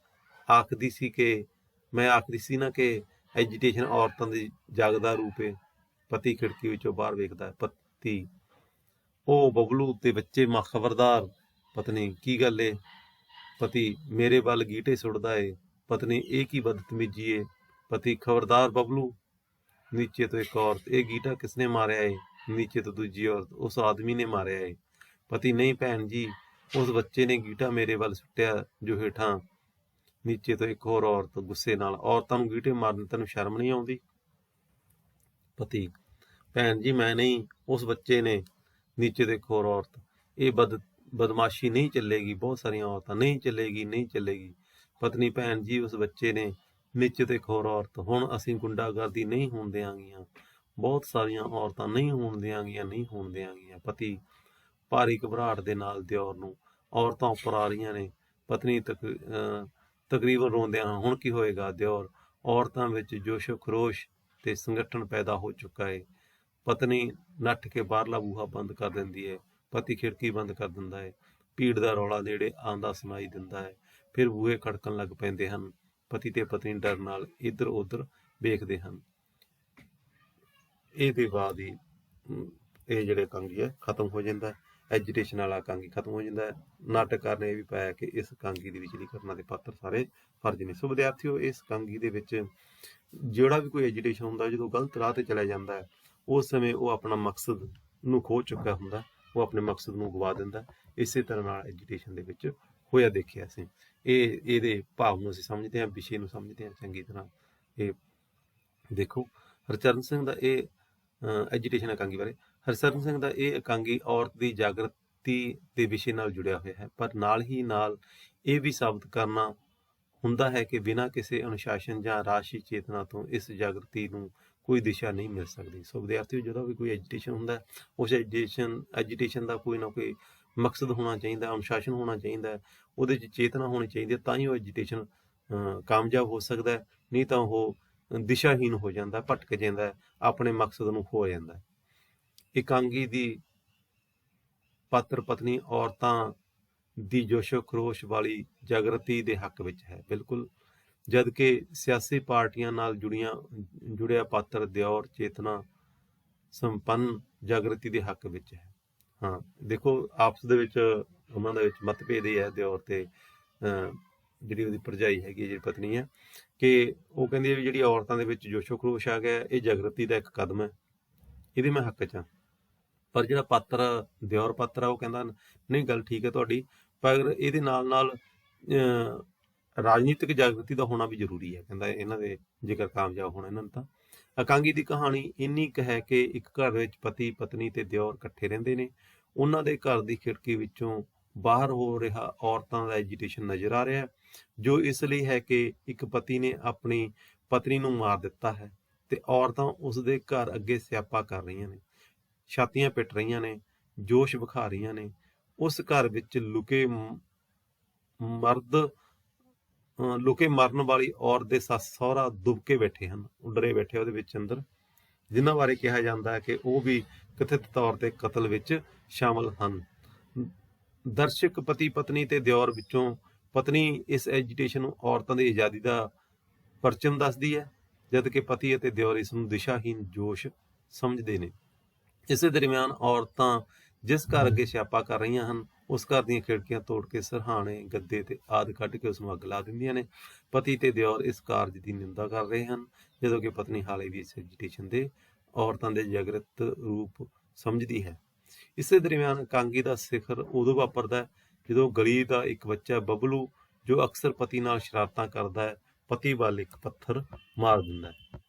ਆਖਦੀ ਸੀ ਨਾ ਕਿ ਐਜੀਟੇਸ਼ਨ ਔਰਤਾਂ ਦੀ ਜਾਗਦਾ ਰੂਪ ਹੈ। ਪਤੀ ਖਿੜਕੀ ਵਿੱਚੋਂ ਬਾਹਰ ਵੇਖਦਾ ਹੈ। ਪਤੀ ਉਹ ਬਬਲੂ ਤੇ ਬੱਚੇ ਖਬਰਦਾਰ। ਪਤਨੀ ਕੀ ਗੱਲ ਏ? ਪਤੀ ਮੇਰੇ ਵੱਲ ਗੀਟੇ ਸੁੱਟਦਾ ਏ। ਪਤਨੀ ਇਹ ਕੀ ਬਦਤਮੀਜੀ ਏ? ਪਤੀ ਖਬਰਦਾਰ ਬਬਲੂ। ਨੀਚੇ ਤੋਂ ਇੱਕ ਔਰਤ ਇਹ ਗੀਟਾ ਕਿਸਨੇ ਮਾਰਿਆ ਏ? ਨੀਚੇ ਤੋਂ ਦੂਜੀ ਔਰਤ ਉਸ ਆਦਮੀ ਨੇ ਮਾਰਿਆ ਏ। ਪਤੀ ਨਹੀਂ ਭੈਣ ਜੀ, ਉਸ ਬੱਚੇ ਨੇ ਗੀਟਾ ਮੇਰੇ ਵੱਲ ਸੁੱਟਿਆ ਜੋ ਹੇਠਾਂ। ਨੀਚੇ ਤੋਂ ਇੱਕ ਹੋਰ ਔਰਤ ਗੁੱਸੇ ਨਾਲ ਔਰਤਾਂ ਨੂੰ ਗੀਟੇ ਮਾਰਨ ਤੈਨੂੰ ਸ਼ਰਮ ਨਹੀਂ ਆਉਂਦੀ? ਪਤੀ ਭੈਣ ਜੀ ਮੈਂ ਨਹੀਂ, ਉਸ ਬੱਚੇ ਨੇ। ਨੀਚੇ ਤੋਂ ਇੱਕ ਹੋਰ ਔਰਤ ਇਹ ਬਦਮਾਸ਼ੀ ਨਹੀਂ ਚੱਲੇਗੀ। ਬਹੁਤ ਸਾਰੀਆਂ ਔਰਤਾਂ ਨਹੀਂ ਚੱਲੇਗੀ। ਪਤਨੀ ਭੈਣ ਜੀ ਉਸ ਬੱਚੇ ਨੇ। ਨੀਚੇ ਤੋਂ ਇੱਕ ਹੋਰ ਔਰਤ ਹੁਣ ਅਸੀਂ ਗੁੰਡਾਗਰਦੀ ਨਹੀਂ ਹੋਣ ਦਿਆਂਗੀਆਂ। ਬਹੁਤ ਸਾਰੀਆਂ ਔਰਤਾਂ ਨਹੀਂ ਹੋਣ ਦਿਆਂਗੀਆਂ। ਪਤੀ ਭਾਰੀ ਘਬਰਾਹਟ ਦੇ ਨਾਲ ਦਿਓਰ ਨੂੰ ਔਰਤਾਂ ਉੱਪਰ ਆ ਰਹੀਆਂ ਨੇ। ਪਤਨੀ ਤਕਰੀਬਨ ਰੋਂਦਿਆਂ ਹੁਣ ਕੀ ਹੋਏਗਾ? ਦਿਓਰ ਔਰਤਾਂ ਵਿੱਚ ਜੋਸ਼ੋ ਖਰੋਸ਼ ਤੇ ਸੰਗਠਨ ਪੈਦਾ ਹੋ ਚੁੱਕਾ ਹੈ। ਪਤਨੀ ਨੱਠ ਕੇ ਬਾਹਰਲਾ ਬੂਹਾ ਬੰਦ ਕਰ ਦਿੰਦੀ ਹੈ। ਪਤੀ ਖਿੜਕੀ ਬੰਦ ਕਰ ਦਿੰਦਾ ਹੈ। ਭੀੜ ਦਾ ਰੌਲਾ ਨੇੜੇ ਆਉਂਦਾ ਸੁਣਾਈ ਦਿੰਦਾ ਹੈ। ਫਿਰ ਬੂਹੇ ਖੜਕਣ ਲੱਗ ਪੈਂਦੇ ਹਨ। ਪਤੀ ਤੇ ਪਤਨੀ ਡਰ ਨਾਲ ਇੱਧਰ ਉੱਧਰ ਵੇਖਦੇ ਹਨ। ਇਹਦੇ ਬਾਅਦ ਹੀ ਇਹ ਜਿਹੜੇ ਕਾਂਗੀ ਹੈ ਖਤਮ ਹੋ ਜਾਂਦਾ। ਐਜੀਟੇਸ਼ਨ ਵਾਲਾ ਕਾਂਗੀ ਖਤਮ ਹੋ ਜਾਂਦਾ। ਨਾਟਕਕਾਰ ਨੇ ਇਹ ਵੀ ਪਾਇਆ ਕਿ ਇਸ ਕਾਂਗੀ ਦੇ ਵਿਚਲੀ ਘਟਨਾ ਦੇ ਪਾਤਰ ਸਾਰੇ ਫਰਜ਼ ਨੇ। ਸੋ ਵਿਦਿਆਰਥੀਓ ਇਸ ਕਾਂਗੀ ਦੇ ਵਿੱਚ ਜਿਹੜਾ ਵੀ ਕੋਈ ਐਜੀਟੇਸ਼ਨ ਹੁੰਦਾ, ਜਦੋਂ ਗਲਤ ਰਾਹ ਤੇ ਚਲਾ ਜਾਂਦਾ ਹੈ ਉਸ ਸਮੇਂ ਉਹ ਆਪਣਾ ਮਕਸਦ ਨੂੰ ਖੋ ਚੁੱਕਾ ਹੁੰਦਾ, ਉਹ ਆਪਣੇ ਮਕਸਦ ਨੂੰ ਗਵਾ ਦਿੰਦਾ। ਇਸੇ ਤਰ੍ਹਾਂ ਨਾਲ ਐਜੀਟੇਸ਼ਨ ਦੇ ਵਿੱਚ ਹੋਇਆ ਦੇਖਿਆ ਅਸੀਂ। ਇਹਦੇ ਭਾਵ ਨੂੰ ਅਸੀਂ ਸਮਝਦੇ ਹਾਂ, ਵਿਸ਼ੇ ਨੂੰ ਸਮਝਦੇ ਹਾਂ ਚੰਗੀ ਤਰ੍ਹਾਂ। ਇਹ ਦੇਖੋ ਹਰਚਰਨ ਸਿੰਘ ਦਾ ਇਹ ਐਜੀਟੇਸ਼ਨ ਇਕਾਂਗੀ ਬਾਰੇ, ਹਰਚਰਨ ਸਿੰਘ ਦਾ ਇਹ ਇਕਾਂਗੀ ਔਰਤ ਦੀ ਜਾਗਰਤੀ ਦੇ ਵਿਸ਼ੇ ਨਾਲ ਜੁੜਿਆ ਹੋਇਆ ਹੈ, ਪਰ ਨਾਲ ਹੀ ਨਾਲ ਇਹ ਵੀ ਸਾਬਤ ਕਰਨਾ ਹੁੰਦਾ ਹੈ ਕਿ ਬਿਨਾਂ ਕਿਸੇ ਅਨੁਸ਼ਾਸਨ ਜਾਂ ਰਾਸ਼ੀ ਚੇਤਨਾ ਤੋਂ ਇਸ ਜਾਗਰਤੀ ਨੂੰ ਕੋਈ ਦਿਸ਼ਾ ਨਹੀਂ ਮਿਲ ਸਕਦੀ। ਸੋ ਵਿਦਿਆਰਥੀਓ ਜਦੋਂ ਵੀ ਕੋਈ ਐਜੀਟੇਸ਼ਨ ਹੁੰਦਾ, ਉਸ ਐਜੀਟੇਸ਼ਨ ਦਾ ਕੋਈ ਨਾ ਕੋਈ ਮਕਸਦ ਹੋਣਾ ਚਾਹੀਦਾ, ਅਨੁਸ਼ਾਸਨ ਹੋਣਾ ਚਾਹੀਦਾ, ਉਹਦੇ 'ਚ ਚੇਤਨਾ ਹੋਣੀ ਚਾਹੀਦੀ ਹੈ, ਤਾਂ ਹੀ ਉਹ ਐਜੀਟੇਸ਼ਨ ਕਾਮਯਾਬ ਹੋ ਸਕਦਾ। ਨਹੀਂ ਤਾਂ ਉਹ ਦਿਸ਼ਾਹੀਨ ਹੋ ਜਾਂਦਾ, ਭਟਕ ਜਾਂਦਾ, ਆਪਣੇ ਮਕਸਦ ਨੂੰ ਖੋ ਜਾਂਦਾ। ਇਕਾਂਗੀ ਦੀ ਪਾਤਰ ਪਤਨੀ ਔਰਤਾਂ ਦੀ ਜੋਸ਼ੋ ਖਰੋਸ਼ ਵਾਲੀ ਜਾਗਰਤੀ ਦੇ ਹੱਕ ਵਿੱਚ ਹੈ, ਬਿਲਕੁਲ, ਜਦ ਕਿ ਸਿਆਸੀ ਪਾਰਟੀਆਂ ਨਾਲ ਜੁੜਿਆ ਪਾਤਰ ਦਿਓਰ ਚੇਤਨਾ ਸੰਪੰਨ ਜਾਗਰਤੀ ਦੇ ਹੱਕ ਵਿੱਚ ਹੈ। ਹਾਂ ਦੇਖੋ ਆਪਸ ਦੇ ਵਿੱਚ ਉਹਨਾਂ ਦੇ ਵਿੱਚ ਮਤਭੇਦ ਇਹ ਹੈ ਦਿਓਰ ਤੇ ਜਿਹੜੀ ਉਹਦੀ ਭਰਜਾਈ ਹੈਗੀ, ਜਿਹੜੀ ਪਤਨੀ ਹੈ, ਕਿ ਉਹ ਕਹਿੰਦੀ ਹੈ ਵੀ ਜਿਹੜੀ ਔਰਤਾਂ ਦੇ ਵਿੱਚ ਜੋਸ਼ੋ ਖਰੋਸ਼ ਆ ਗਿਆ ਇਹ ਜਾਗਰਤੀ ਦਾ ਇੱਕ ਕਦਮ ਹੈ, ਇਹਦੇ ਮੈਂ ਹੱਕ 'ਚ ਹਾਂ। ਪਰ ਜਿਹੜਾ ਪਾਤਰ ਦਿਓਰ ਪਾਤਰ ਆ ਉਹ ਕਹਿੰਦਾ ਨਹੀਂ ਗੱਲ ਠੀਕ ਹੈ ਤੁਹਾਡੀ, ਪਰ ਇਹਦੇ ਨਾਲ ਨਾਲ ਰਾਜਨੀਤਿਕ ਜਾਗਰਤੀ ਦਾ ਹੋਣਾ ਵੀ ਜ਼ਰੂਰੀ ਹੈ। ਕਹਿੰਦਾ ਇਹਨਾਂ ਦੇ ਜੇਕਰ ਕਾਮਯਾਬ ਹੋਣਾ ਇਹਨਾਂ ਨੂੰ ਤਾਂ। ਇਕਾਂਗੀ ਦੀ ਕਹਾਣੀ ਇੰਨੀ ਕੁ ਹੈ ਕਿ ਇੱਕ ਘਰ ਵਿੱਚ ਪਤੀ ਪਤਨੀ ਤੇ ਦਿਓਰ ਇਕੱਠੇ ਰਹਿੰਦੇ ਨੇ। ਉਹਨਾਂ ਦੇ ਘਰ ਦੀ ਖਿੜਕੀ ਵਿੱਚੋਂ ਬਾਹਰ ਹੋ ਰਿਹਾ ਔਰਤਾਂ ਦਾ ਐਜੀਟੇਸ਼ਨ ਨਜ਼ਰ ਆ ਰਿਹਾ, ਜੋ ਇਸ ਲਈ ਹੈ ਕਿ ਇੱਕ ਪਤੀ ਨੇ ਆਪਣੀ ਪਤਨੀ ਨੂੰ ਮਾਰ ਦਿੱਤਾ ਹੈ ਤੇ ਔਰਤਾਂ ਉਸਦੇ ਘਰ ਅੱਗੇ ਸਿਆਪਾ ਕਰ ਰਹੀਆਂ ਨੇ, ਛਾਤੀਆਂ ਪਿੱਟ ਰਹੀਆਂ ਨੇ, ਜੋਸ਼ ਵਿਖਾ ਰਹੀਆਂ ਨੇ। ਉਸ ਘਰ ਵਿੱਚ ਲੁਕੇ ਮਰਨ ਵਾਲੀ ਔਰਤ ਦੇ ਸੱਸ ਸਹੁਰਾ ਦੁਬਕੇ ਬੈਠੇ ਹਨ, ਡਰੇ ਬੈਠੇ ਉਹਦੇ ਵਿੱਚ ਅੰਦਰ, ਜਿਨ੍ਹਾਂ ਬਾਰੇ ਕਿਹਾ ਜਾਂਦਾ ਹੈ ਕਿ ਉਹ ਵੀ ਕਥਿਤ ਤੌਰ ਤੇ ਕਤਲ ਵਿੱਚ ਸ਼ਾਮਲ ਹਨ। ਦਰਸ਼ਕ ਪਤੀ ਪਤਨੀ ਤੇ ਦਿਓਰ ਵਿੱਚੋਂ ਪਤਨੀ ਇਸ ਐਜੀਟੇਸ਼ਨ ਨੂੰ ਔਰਤਾਂ ਦੀ ਆਜ਼ਾਦੀ ਦਾ ਪਰਚਮ ਦੱਸਦੀ ਹੈ, ਜਦ ਕਿ ਪਤੀ ਅਤੇ ਦਿਓਰ ਇਸ ਨੂੰ ਦਿਸ਼ਾਹੀਨ ਜੋਸ਼ ਸਮਝਦੇ ਨੇ। ਇਸੇ ਦਰਮਿਆਨ ਔਰਤਾਂ ਜਿਸ ਘਰ ਅੱਗੇ ਸਿਆਪਾ ਕਰ ਰਹੀਆਂ ਹਨ ਉਸ ਘਰ ਦੀਆਂ ਖਿੜਕੀਆਂ ਤੋੜ ਕੇ ਸਰਹਾਣੇ, ਗੱਦੇ ਤੇ ਆਦਿ ਕੱਢ ਕੇ ਉਸ ਨੂੰ ਅੱਗ ਲਾ ਦਿੰਦੀਆਂ ਨੇ। ਪਤੀ ਤੇ ਦਿਓਰ ਇਸ ਕਾਰਜ ਦੀ ਨਿੰਦਾ ਕਰ ਰਹੇ ਹਨ, ਜਦੋਂ ਕਿ ਪਤਨੀ ਹਾਲੇ ਵੀ ਇਸ ਐਜੀਟੇਸ਼ਨ ਦੇ ਔਰਤਾਂ ਦੇ ਜਾਗਰਿਤ ਰੂਪ ਸਮਝਦੀ ਹੈ। ਇਸੇ ਦਰਮਿਆਨ ਇਕਾਂਗੀ ਦਾ ਸਿਖਰ ਉਦੋਂ ਵਾਪਰਦਾ ਹੈ ਜਦੋਂ ਗਲੀ ਦਾ ਇੱਕ ਬੱਚਾ ਬਬਲੂ, ਜੋ ਅਕਸਰ ਪਤੀ ਨਾਲ ਸ਼ਰਾਰਤਾਂ ਕਰਦਾ ਹੈ, ਪਤੀ ਵੱਲ ਇੱਕ ਪੱਥਰ ਮਾਰ ਦਿੰਦਾ ਹੈ।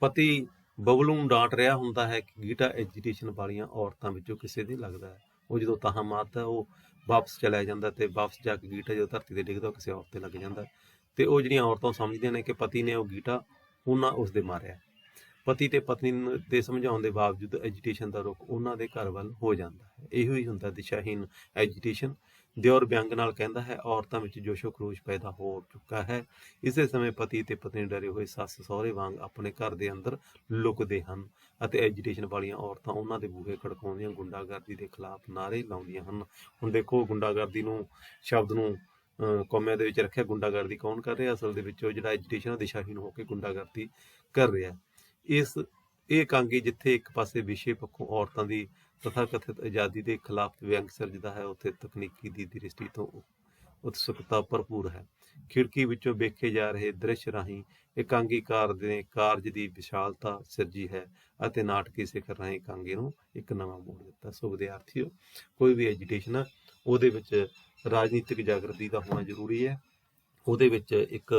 ਪਤੀ ਬਬਲੂ ਨੂੰ ਡਾਂਟ ਰਿਹਾ ਹੁੰਦਾ ਹੈ ਕਿ ਗੀਟਾ ਐਜੀਟੇਸ਼ਨ ਵਾਲੀਆਂ ਔਰਤਾਂ ਵਿੱਚੋਂ ਕਿਸੇ ਦੇ ਲੱਗਦਾ ਹੈ। ਉਹ ਜਦੋਂ ਤਾਹਾ ਮਾਰਦਾ ਉਹ ਵਾਪਸ ਚਲਾ ਜਾਂਦਾ ਤੇ ਵਾਪਸ ਜਾ ਕੇ ਗੀਟਾ ਜਦੋਂ ਧਰਤੀ ਤੇ ਡਿੱਗਦਾ ਉਹ ਕਿਸੇ ਔਰਤ ਤੇ ਲੱਗ ਜਾਂਦਾ ਤੇ ਉਹ ਜਿਹੜੀਆਂ ਔਰਤਾਂ ਸਮਝਦੀਆਂ ਨੇ ਕਿ ਪਤੀ ਨੇ ਉਹ ਗੀਟਾ ਉਹਨਾਂ ਉਸਦੇ ਮਾਰਿਆ। ਪਤੀ ਤੇ ਪਤਨੀ ਦੇ ਸਮਝਾਉਣ ਦੇ ਬਾਵਜੂਦ ਐਜੀਟੇਸ਼ਨ ਦਾ ਰੁਖ ਉਹਨਾਂ ਦੇ ਘਰ ਵੱਲ ਹੋ ਜਾਂਦਾ ਹੈ। ਇਹੋ ਹੀ ਹੁੰਦਾ ਦਿਸ਼ਾਹੀਨ ਐਜੀਟੇਸ਼ਨ। ਦਿਓਰ ਵਿਅੰਗ ਨਾਲ ਕਹਿੰਦਾ ਹੈ, ਔਰਤਾਂ ਵਿੱਚ ਜੋਸ਼ੋ ਖਰੋਸ਼ ਪੈਦਾ ਹੋ ਚੁੱਕਾ ਹੈ। ਇਸੇ ਸਮੇਂ ਪਤੀ ਤੇ ਪਤਨੀ ਡਰੇ ਹੋਏ ਸੱਸ ਸਹੁਰੇ ਵਾਂਗ ਆਪਣੇ ਘਰ ਦੇ ਅੰਦਰ ਲੁਕਦੇ ਹਨ ਅਤੇ ਐਜੀਟੇਸ਼ਨ ਵਾਲੀਆਂ ਔਰਤਾਂ ਉਹਨਾਂ ਦੇ ਬੂਹੇ ਖੜਕਾਉਂਦੀਆਂ ਗੁੰਡਾਗਰਦੀ ਦੇ ਖਿਲਾਫ ਨਾਅਰੇ ਲਾਉਂਦੀਆਂ ਹਨ। ਹੁਣ ਦੇਖੋ, ਗੁੰਡਾਗਰਦੀ ਨੂੰ ਸ਼ਬਦ ਨੂੰ ਕੌਮਿਆਂ ਦੇ ਵਿੱਚ ਰੱਖਿਆ। ਗੁੰਡਾਗਰਦੀ ਕੌਣ ਕਰ ਰਿਹਾ? ਅਸਲ ਦੇ ਵਿੱਚ ਉਹ ਜਿਹੜਾ ਐਜੀਟੇਸ਼ਨ ਦਿਸ਼ਾਹੀਨ ਹੋ ਕੇ ਗੁੰਡਾਗਰਦੀ ਕਰ ਰਿਹਾ। ਇਹ ਇਕਾਂਗੀ ਜਿੱਥੇ ਇੱਕ ਪਾਸੇ ਵਿਸ਼ੇ ਪੱਖੋਂ ਔਰਤਾਂ ਦੀ ਤਥਾਕਥਿਤ ਆਜ਼ਾਦੀ ਦੇ ਖਿਲਾਫ ਵਿਅੰਗ ਸਿਰਜਦਾ ਹੈ, ਉੱਥੇ ਤਕਨੀਕੀ ਦੀ ਦ੍ਰਿਸ਼ਟੀ ਤੋਂ ਉਤਸੁਕਤਾ ਭਰਪੂਰ ਹੈ। ਖਿੜਕੀ ਵਿੱਚੋਂ ਵੇਖੇ ਜਾ ਰਹੇ ਦ੍ਰਿਸ਼ ਰਾਹੀਂ ਇਕਾਂਗੀਕਾਰ ਨੇ ਕਾਰਜ ਦੀ ਵਿਸ਼ਾਲਤਾ ਸਿਰਜੀ ਹੈ ਅਤੇ ਨਾਟਕੀ ਸਿਖਰ ਰਾਹੀਂ ਇਕਾਂਗੀ ਨੂੰ ਇੱਕ ਨਵਾਂ ਮੋੜ ਦਿੱਤਾ। ਸੋ ਵਿਦਿਆਰਥੀਓ, ਕੋਈ ਵੀ ਐਜੀਟੇਸ਼ਨ ਆ ਉਹਦੇ ਵਿੱਚ ਰਾਜਨੀਤਿਕ ਜਾਗਰਤੀ ਦਾ ਹੋਣਾ ਜ਼ਰੂਰੀ ਹੈ, ਉਹਦੇ ਵਿੱਚ ਇੱਕ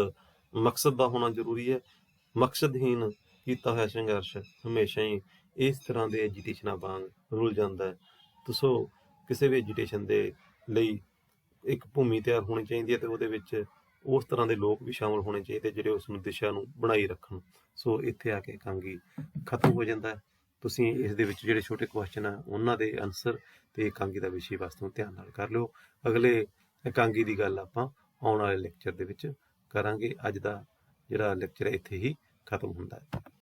ਮਕਸਦ ਦਾ ਹੋਣਾ ਜ਼ਰੂਰੀ ਹੈ। ਮਕਸਦਹੀਨ ਕੀਤਾ ਹੋਇਆ ਸੰਘਰਸ਼ ਹਮੇਸ਼ਾ ਹੀ ਇਸ ਤਰ੍ਹਾਂ ਦੇ ਐਜੀਟੇਸ਼ਨਾਂ ਵਾਂਗ ਰੁਲ ਜਾਂਦਾ ਹੈ। ਸੋ ਕਿਸੇ ਵੀ ਐਜੀਟੇਸ਼ਨ ਦੇ ਲਈ ਇੱਕ ਭੂਮੀ ਤਿਆਰ ਹੋਣੀ ਚਾਹੀਦੀ ਹੈ ਤੇ ਉਹਦੇ ਵਿੱਚ ਉਸ ਤਰ੍ਹਾਂ ਦੇ ਲੋਕ ਵੀ ਸ਼ਾਮਲ ਹੋਣੇ ਚਾਹੀਦੇ ਜਿਹੜੇ ਉਸ ਨੂੰ ਦਿਸ਼ਾ ਨੂੰ ਬਣਾਈ ਰੱਖਣ। ਸੋ ਇੱਥੇ ਆ ਕੇ ਇਕਾਂਗੀ ਖਤਮ ਹੋ ਜਾਂਦਾ ਹੈ। ਤੁਸੀਂ ਇਸ ਦੇ ਵਿੱਚ ਜਿਹੜੇ ਛੋਟੇ ਕੁਐਸਚਨ ਆ ਉਹਨਾਂ ਦੇ ਆਨਸਰ ਤੇ ਇਕਾਂਗੀ ਦਾ ਵਿਸ਼ੇ ਵਸਤੂ ਧਿਆਨ ਨਾਲ ਕਰ ਲਿਓ। ਅਗਲੇ ਇਕਾਂਗੀ ਦੀ ਗੱਲ ਆਪਾਂ ਆਉਣ ਵਾਲੇ ਲੈਕਚਰ ਦੇ ਵਿੱਚ ਕਰਾਂਗੇ। ਅੱਜ ਦਾ ਜਿਹੜਾ ਲੈਕਚਰ ਹੈ ਇੱਥੇ ਹੀ ਖਤਮ ਹੁੰਦਾ ਹੈ।